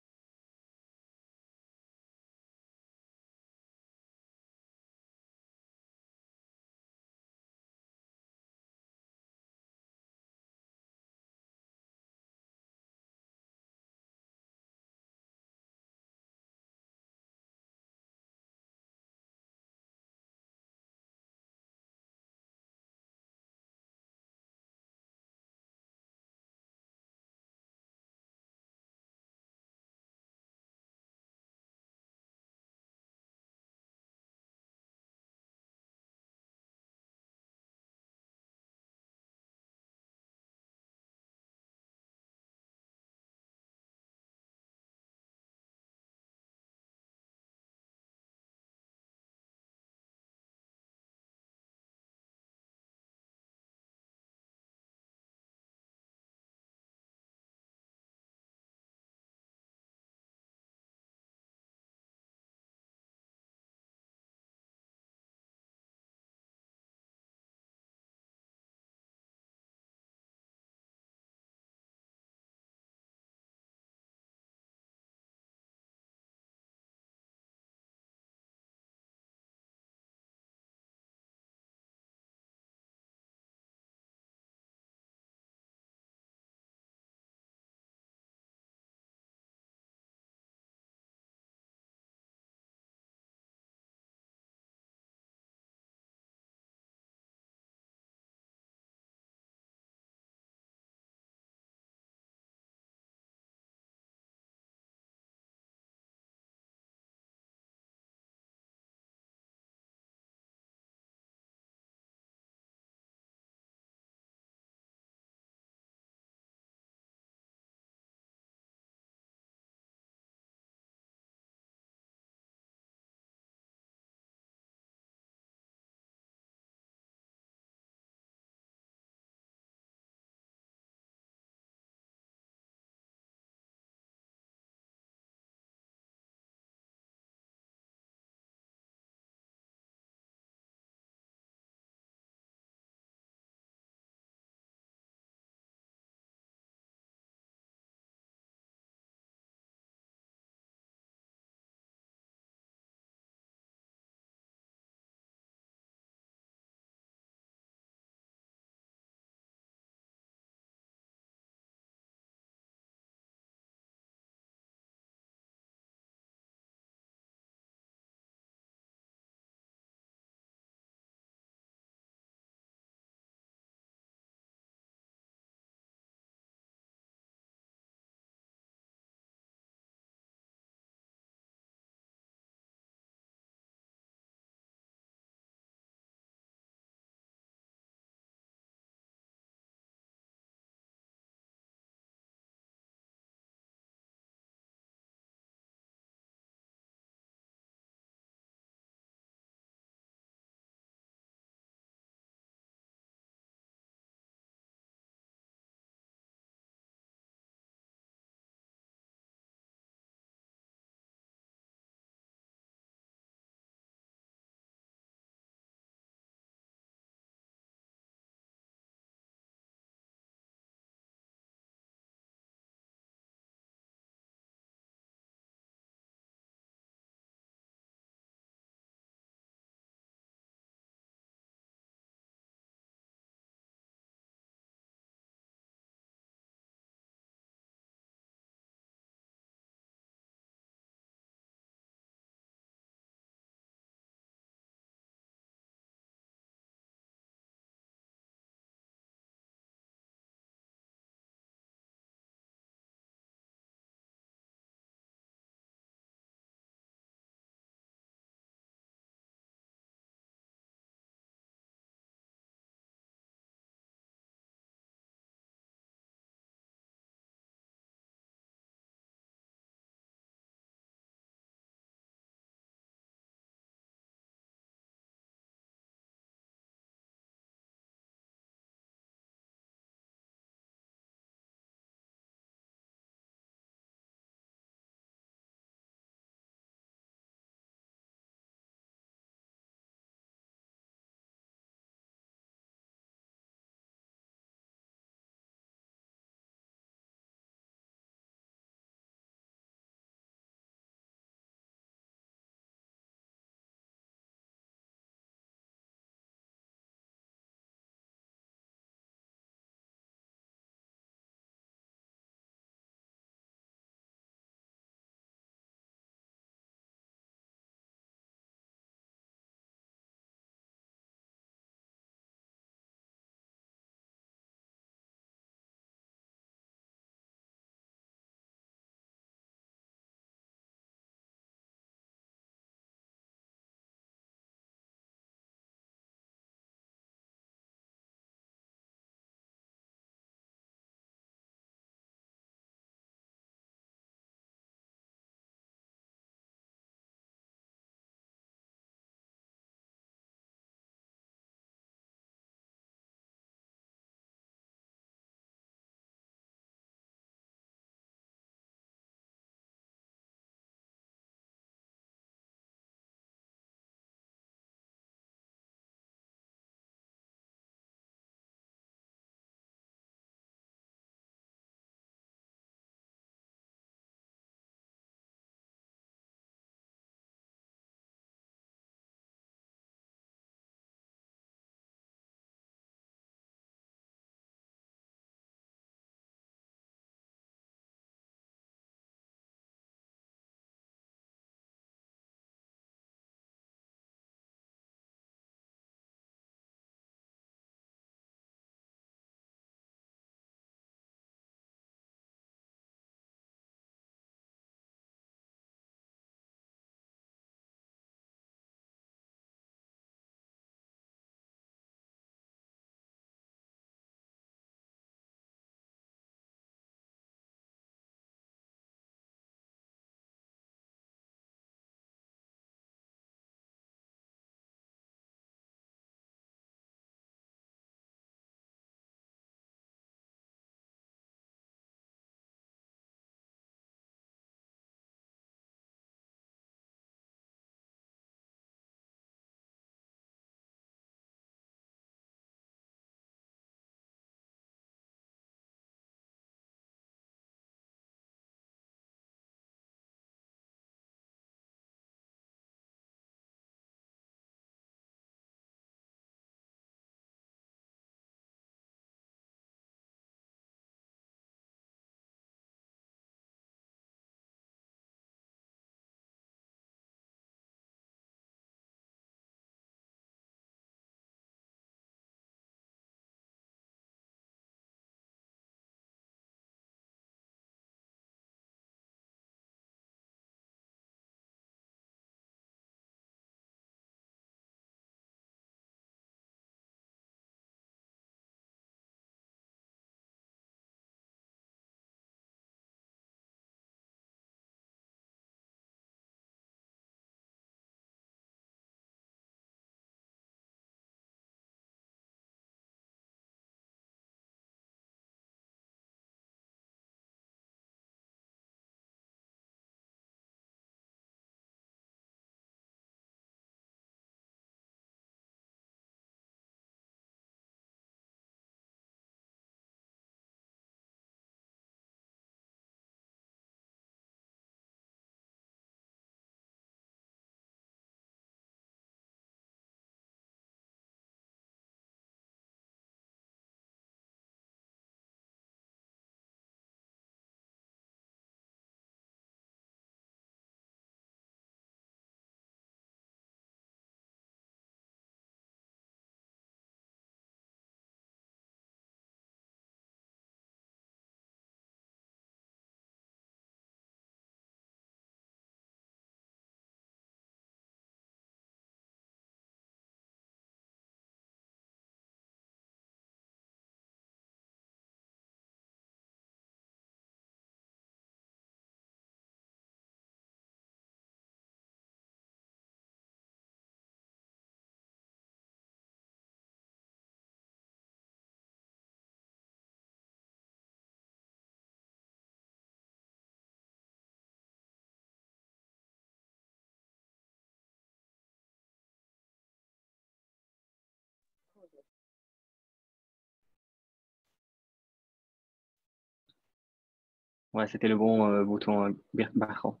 Ouais, c'était le bon bouton Bertrand.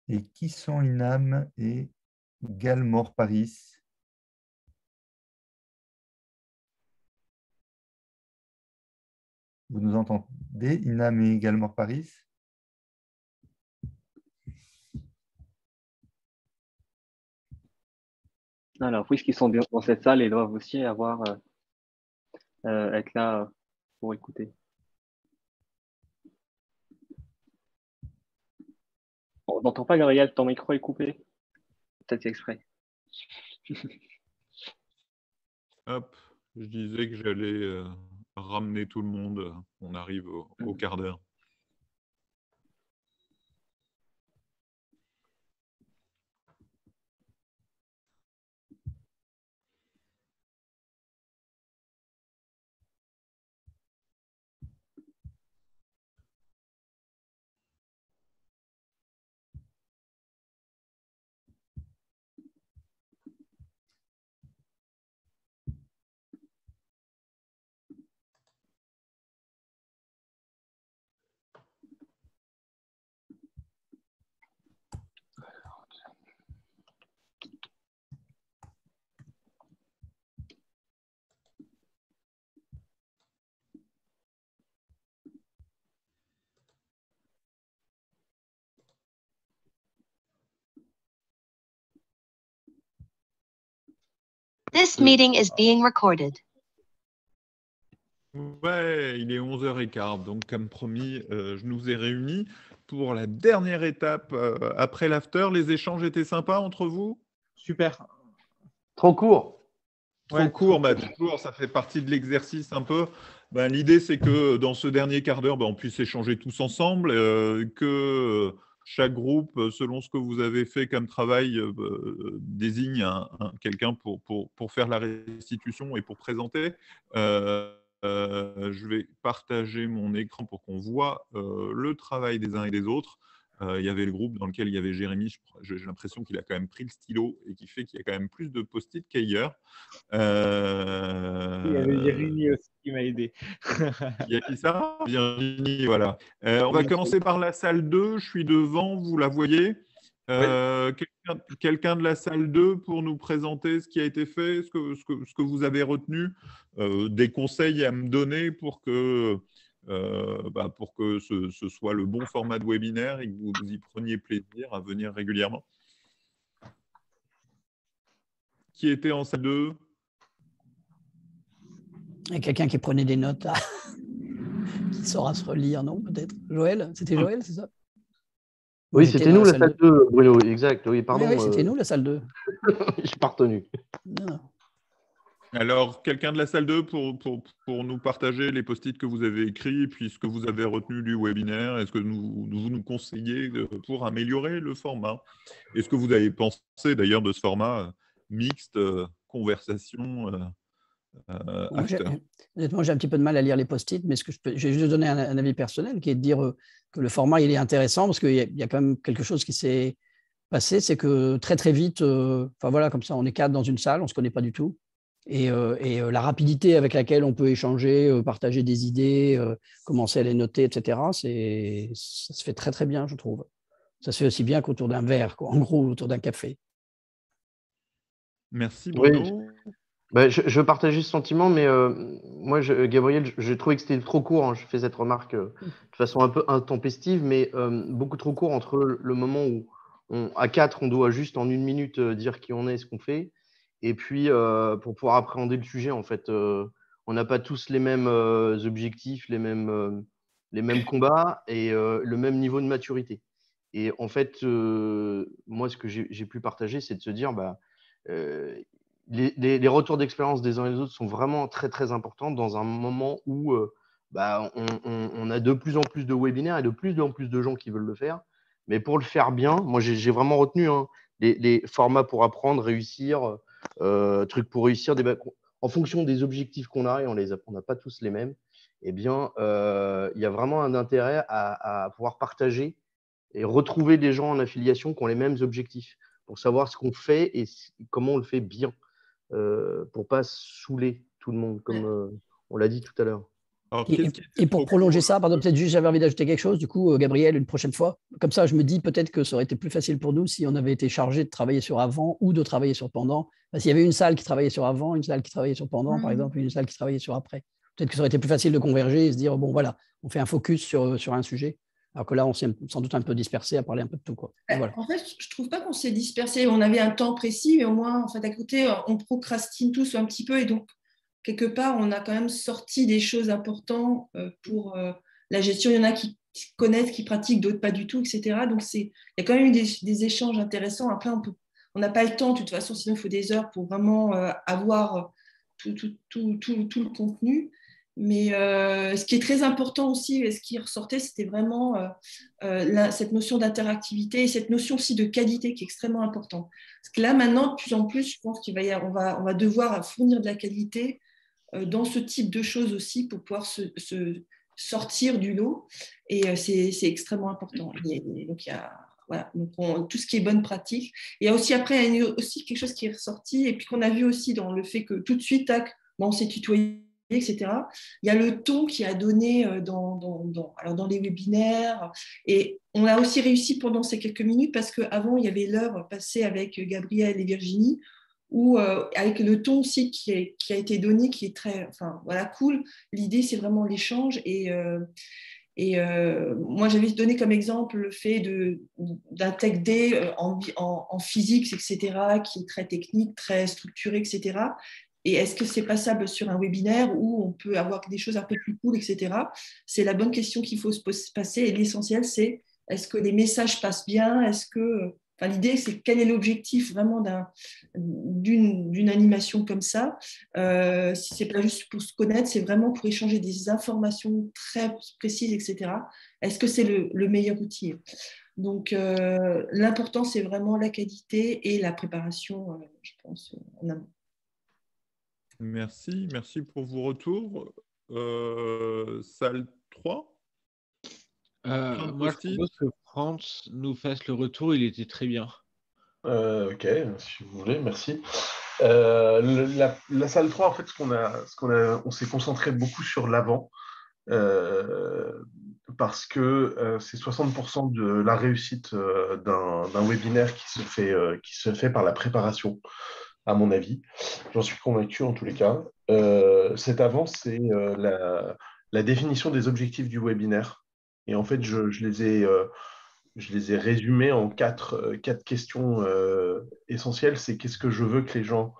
Et qui sont Inam et Galmore Paris? Vous nous entendez, Inam et Galmore Paris? Alors, puisqu'ils sont dans cette salle, ils doivent aussi être là pour écouter. On n'entend pas, Gabriel, ton micro est coupé. Peut-être exprès. Hop, je disais que j'allais ramener tout le monde. On arrive au quart d'heure. This meeting is being recorded. Ouais, il est 11h15, donc comme promis, je nous ai réunis pour la dernière étape après l'after. Les échanges étaient sympas entre vous? Super. Trop court. Trop court, bah, toujours, ça fait partie de l'exercice un peu. Ben, l'idée, c'est que dans ce dernier quart d'heure, on puisse échanger tous ensemble, que chaque groupe, selon ce que vous avez fait comme travail, désigne quelqu'un pour faire la restitution et pour présenter. Je vais partager mon écran pour qu'on voit le travail des uns et des autres. Il y avait le groupe dans lequel il y avait Jérémy. J'ai l'impression qu'il a quand même pris le stylo et qui fait qu'il y a quand même plus de post-it qu'ailleurs. Il y avait Virginie aussi qui m'a aidé. Il y a qui ça? Virginie, voilà. On va commencer par la salle 2. Je suis devant, vous la voyez. Quelqu'un de la salle 2 pour nous présenter ce qui a été fait, ce que vous avez retenu, des conseils à me donner pour que ce soit le bon format de webinaire et que vous y preniez plaisir à venir régulièrement. Qui était en salle 2? Il y a quelqu'un qui prenait des notes, là. Qui saura se relire, non, peut-être? Joël? C'était Joël, c'est ça? Oui, c'était nous la salle 2, Bruno, exact. Oui, pardon. Oui, c'était nous la salle 2. Je n'ai pas retenu. Non. Alors, quelqu'un de la salle 2 pour nous partager les post-it que vous avez écrits et puis ce que vous avez retenu du webinaire. Est-ce que vous nous conseillez pour améliorer le format? Est-ce que vous avez pensé d'ailleurs de ce format mixte, conversation Honnêtement, j'ai un petit peu de mal à lire les post-it, mais je vais juste donner un avis personnel qui est de dire que le format il est intéressant parce qu'il y a quand même quelque chose qui s'est passé, c'est que très très vite, voilà, comme ça, on est 4 dans une salle, on ne se connaît pas du tout. Et la rapidité avec laquelle on peut échanger, partager des idées, commencer à les noter, etc., ça se fait très très bien, je trouve. Ça se fait aussi bien qu'autour d'un verre, quoi, en gros, autour d'un café. Merci Bruno. Oui. Je partageais ce sentiment, mais moi, Gabriel, j'ai trouvé que c'était trop court. Hein. Je fais cette remarque de façon un peu intempestive, mais beaucoup trop court entre le moment où, à 4, on doit juste en 1 minute dire qui on est, ce qu'on fait, et puis pour pouvoir appréhender le sujet, en fait, on n'a pas tous les mêmes objectifs, les mêmes combats et le même niveau de maturité. Et en fait, moi, ce que j'ai pu partager, c'est de se dire, les retours d'expérience des uns et des autres sont vraiment très, très importants dans un moment où on a de plus en plus de webinaires et de plus en plus de gens qui veulent le faire. Mais pour le faire bien, moi, j'ai vraiment retenu les formats pour apprendre, réussir, trucs pour réussir, en fonction des objectifs qu'on a, et on n'a pas tous les mêmes, eh bien, il y a vraiment un intérêt à pouvoir partager et retrouver des gens en affiliation qui ont les mêmes objectifs pour savoir ce qu'on fait et comment on le fait bien, pour ne pas saouler tout le monde, comme on l'a dit tout à l'heure. Alors, Et pour prolonger ça, pardon, peut-être juste j'avais envie d'ajouter quelque chose, du coup, Gabriel, une prochaine fois. Comme ça, je me dis peut-être que ça aurait été plus facile pour nous si on avait été chargé de travailler sur avant ou de travailler sur pendant. S'il y avait une salle qui travaillait sur avant, une salle qui travaillait sur pendant, par exemple, une salle qui travaillait sur après. Peut-être que ça aurait été plus facile de converger et se dire, bon, voilà, on fait un focus sur un sujet. Alors que là, on s'est sans doute un peu dispersé à parler un peu de tout, quoi. Voilà. En fait, je ne trouve pas qu'on s'est dispersé. On avait un temps précis, mais au moins, en fait, à côté, on procrastine tous un petit peu et donc, quelque part, on a quand même sorti des choses importantes pour la gestion. Il y en a qui connaissent, qui pratiquent, d'autres pas du tout, etc. Donc, il y a quand même eu des échanges intéressants. Après, on n'a pas le temps, de toute façon, sinon il faut des heures pour vraiment avoir tout le contenu. Mais ce qui est très important aussi, et ce qui ressortait, c'était vraiment cette notion d'interactivité et cette notion aussi de qualité qui est extrêmement importante. Parce que là, maintenant, de plus en plus, je pense qu'on va devoir fournir de la qualité dans ce type de choses aussi pour pouvoir se sortir du lot. Et c'est extrêmement important. Et donc, il y a voilà, donc tout ce qui est bonne pratique. Il y a aussi après il y a aussi quelque chose qui est ressorti et puis qu'on a vu aussi dans le fait que tout de suite, tac, on s'est tutoyé, etc. Il y a le ton qui a donné dans les webinaires et on a aussi réussi pendant ces quelques minutes parce qu'avant, il y avait l'heure passée avec Gabriel et Virginie ou avec le ton aussi qui a été donné, qui est très cool. L'idée, c'est vraiment l'échange et moi, j'avais donné comme exemple le fait d'un tech day en physique, etc., qui est très technique, très structuré, etc. Et est-ce que c'est passable sur un webinaire où on peut avoir des choses un peu plus cool, etc. C'est la bonne question qu'il faut se passer. Et l'essentiel, c'est est-ce que les messages passent bien? L'idée, c'est quel est l'objectif vraiment d'une animation comme ça. Si ce n'est pas juste pour se connaître, c'est vraiment pour échanger des informations très précises, etc. Est-ce que c'est le meilleur outil? Donc, l'important, c'est vraiment la qualité et la préparation, je pense, en amont. Merci pour vos retours. Salle 3 moi, je propose que France nous fasse le retour, il était très bien. Ok, si vous voulez, merci. La salle 3, en fait, on s'est concentré beaucoup sur l'avant, parce que c'est 60% de la réussite d'un webinaire qui se fait par la préparation, à mon avis. J'en suis convaincu en tous les cas. Cet avant, c'est la définition des objectifs du webinaire. Et en fait, je les ai résumés en quatre questions essentielles. C'est qu'est-ce que je veux que les gens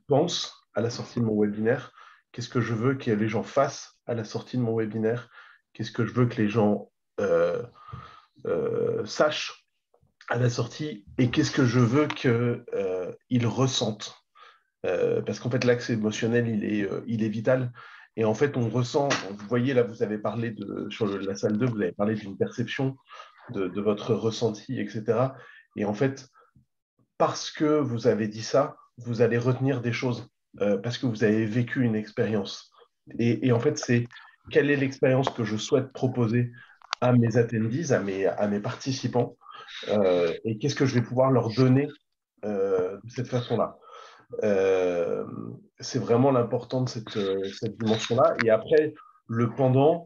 pensent à la sortie de mon webinaire? Qu'est-ce que je veux que les gens fassent à la sortie de mon webinaire? Qu'est-ce que je veux que les gens sachent à la sortie? Et qu'est-ce que je veux qu'ils ressentent? Parce qu'en fait, l'axe émotionnel, il est vital. Et en fait, on ressent, vous voyez là, vous avez parlé sur la salle 2, vous avez parlé d'une perception de votre ressenti, etc. Et en fait, parce que vous avez dit ça, vous allez retenir des choses, parce que vous avez vécu une expérience. Et en fait, c'est quelle est l'expérience que je souhaite proposer à mes attendees, à mes participants, et qu'est-ce que je vais pouvoir leur donner de cette façon-là. C'est vraiment l'important de cette dimension-là. Et après, le pendant,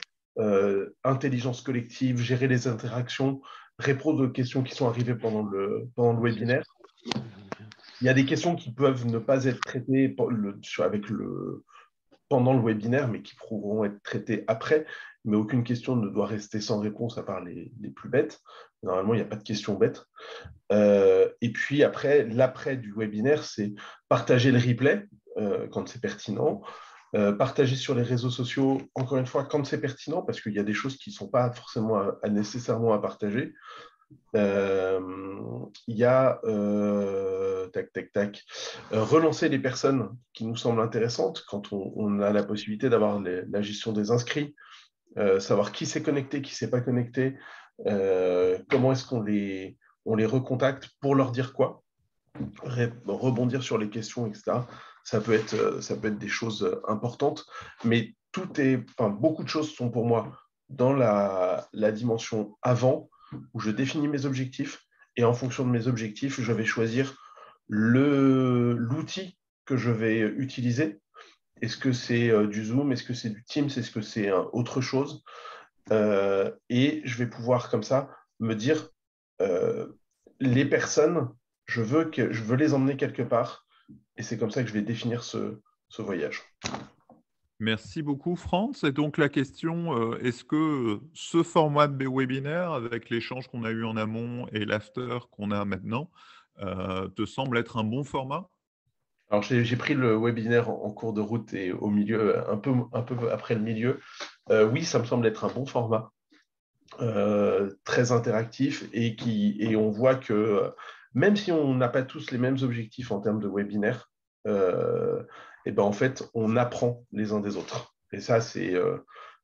intelligence collective, gérer les interactions, répondre aux questions qui sont arrivées pendant le webinaire. Il y a des questions qui peuvent ne pas être traitées pendant le webinaire, mais qui pourront être traitées après. Mais aucune question ne doit rester sans réponse à part les plus bêtes. Normalement, il n'y a pas de questions bêtes. Et puis après, l'après du webinaire, c'est partager le replay quand c'est pertinent, partager sur les réseaux sociaux, encore une fois, quand c'est pertinent, parce qu'il y a des choses qui ne sont pas forcément nécessairement à partager. Il y a relancer les personnes qui nous semblent intéressantes quand on a la possibilité d'avoir la gestion des inscrits, savoir qui s'est connecté, qui ne s'est pas connecté, comment est-ce qu'on les recontacte pour leur dire quoi, rebondir sur les questions, etc. Ça peut être des choses importantes, mais beaucoup de choses sont pour moi dans la dimension avant, où je définis mes objectifs et en fonction de mes objectifs, je vais choisir l'outil que je vais utiliser. Est-ce que c'est du Zoom? Est-ce que c'est du Teams? Est-ce que c'est autre chose? Et je vais pouvoir comme ça me dire les personnes, je veux les emmener quelque part. Et c'est comme ça que je vais définir ce voyage. Merci beaucoup, Franz. Et donc, la question, est-ce que ce format de webinaire, avec l'échange qu'on a eu en amont et l'after qu'on a maintenant, te semble être un bon format? Alors, j'ai pris le webinaire en cours de route et au milieu, un peu après le milieu. Oui, ça me semble être un bon format, très interactif et on voit que même si on n'a pas tous les mêmes objectifs en termes de webinaire, et ben en fait, on apprend les uns des autres. Et ça, c'est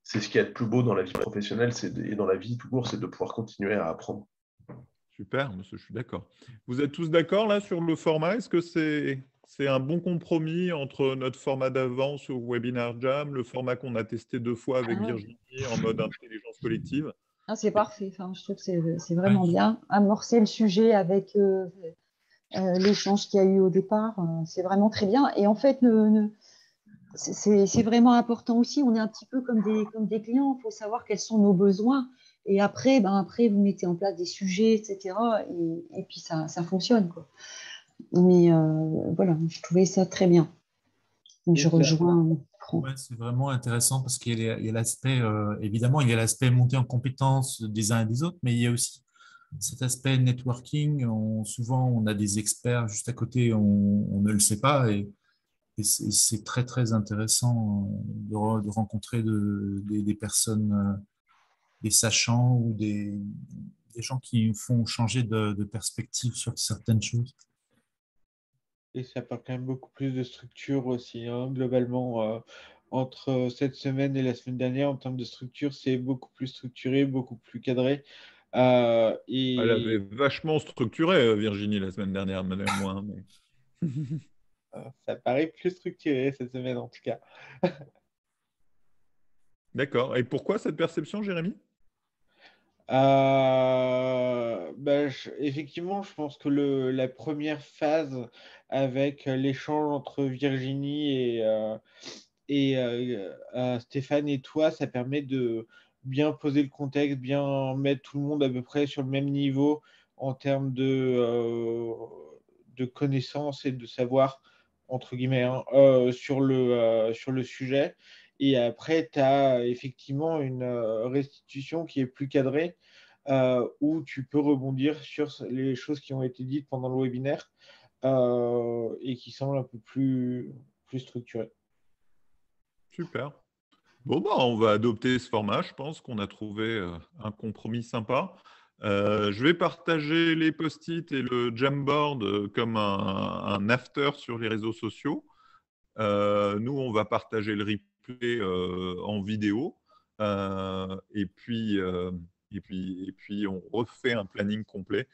ce qu'il y a de plus beau dans la vie professionnelle et dans la vie tout court, c'est de pouvoir continuer à apprendre. Super, monsieur, je suis d'accord. Vous êtes tous d'accord là sur le format? Est-ce que c'est un bon compromis entre notre format d'avant sur Webinar Jam, le format qu'on a testé 2 fois avec Virginie en mode intelligence collective? Ah, c'est parfait. Enfin, je trouve que c'est vraiment bien. Amorcer le sujet avec l'échange qu'il y a eu au départ, c'est vraiment très bien. Et en fait, c'est vraiment important aussi. On est un petit peu comme des clients. Il faut savoir quels sont nos besoins. Et après, vous mettez en place des sujets, etc. Et puis, ça fonctionne, quoi. Mais voilà, je trouvais ça très bien. Je rejoins. Ouais, c'est vraiment intéressant parce qu'il y a l'aspect, évidemment, il y a l'aspect montée en compétences des uns et des autres, mais il y a aussi cet aspect networking. Souvent, on a des experts juste à côté, on ne le sait pas. Et c'est très, très intéressant de rencontrer des personnes, des sachants ou des gens qui font changer de perspective sur certaines choses. Et ça apporte quand même beaucoup plus de structure aussi, hein. Globalement, entre cette semaine et la semaine dernière, en termes de structure, c'est beaucoup plus structuré, beaucoup plus cadré. Elle avait vachement structuré, Virginie, la semaine dernière, madame moi. Mais... ça paraît plus structuré cette semaine, en tout cas. D'accord. Et pourquoi cette perception, Jérémy? Effectivement, je pense que la première phase avec l'échange entre Virginie et Stéphane et toi, ça permet de bien poser le contexte, bien mettre tout le monde à peu près sur le même niveau en termes de connaissances et de savoir, entre guillemets, hein, sur le sujet. Et après, tu as effectivement une restitution qui est plus cadrée, où tu peux rebondir sur les choses qui ont été dites pendant le webinaire et qui semblent un peu plus structurées. Super. Bon, on va adopter ce format. Je pense qu'on a trouvé un compromis sympa. Je vais partager les post-it et le Jamboard comme un after sur les réseaux sociaux. Nous, on va partager le replay en vidéo. Et puis, on refait un planning complet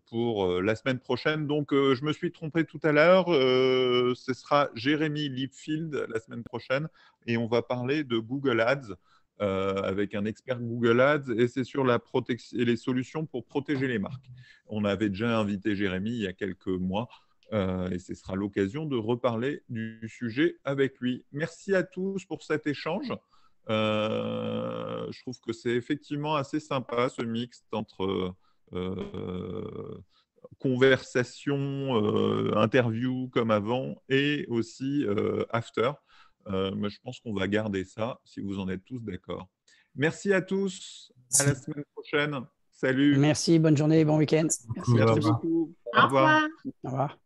pour la semaine prochaine. Donc, je me suis trompé tout à l'heure. Ce sera Jérémy Lipfield la semaine prochaine. Et on va parler de Google Ads avec un expert Google Ads. Et c'est sur la protection et les solutions pour protéger les marques. On avait déjà invité Jérémy il y a quelques mois. Et ce sera l'occasion de reparler du sujet avec lui. Merci à tous pour cet échange. Je trouve que c'est effectivement assez sympa ce mix entre conversation, interview comme avant et aussi after. Mais je pense qu'on va garder ça si vous en êtes tous d'accord. Merci à tous. À la semaine prochaine. Salut. Merci, bonne journée, bon week-end. Merci beaucoup. Au revoir. Au revoir.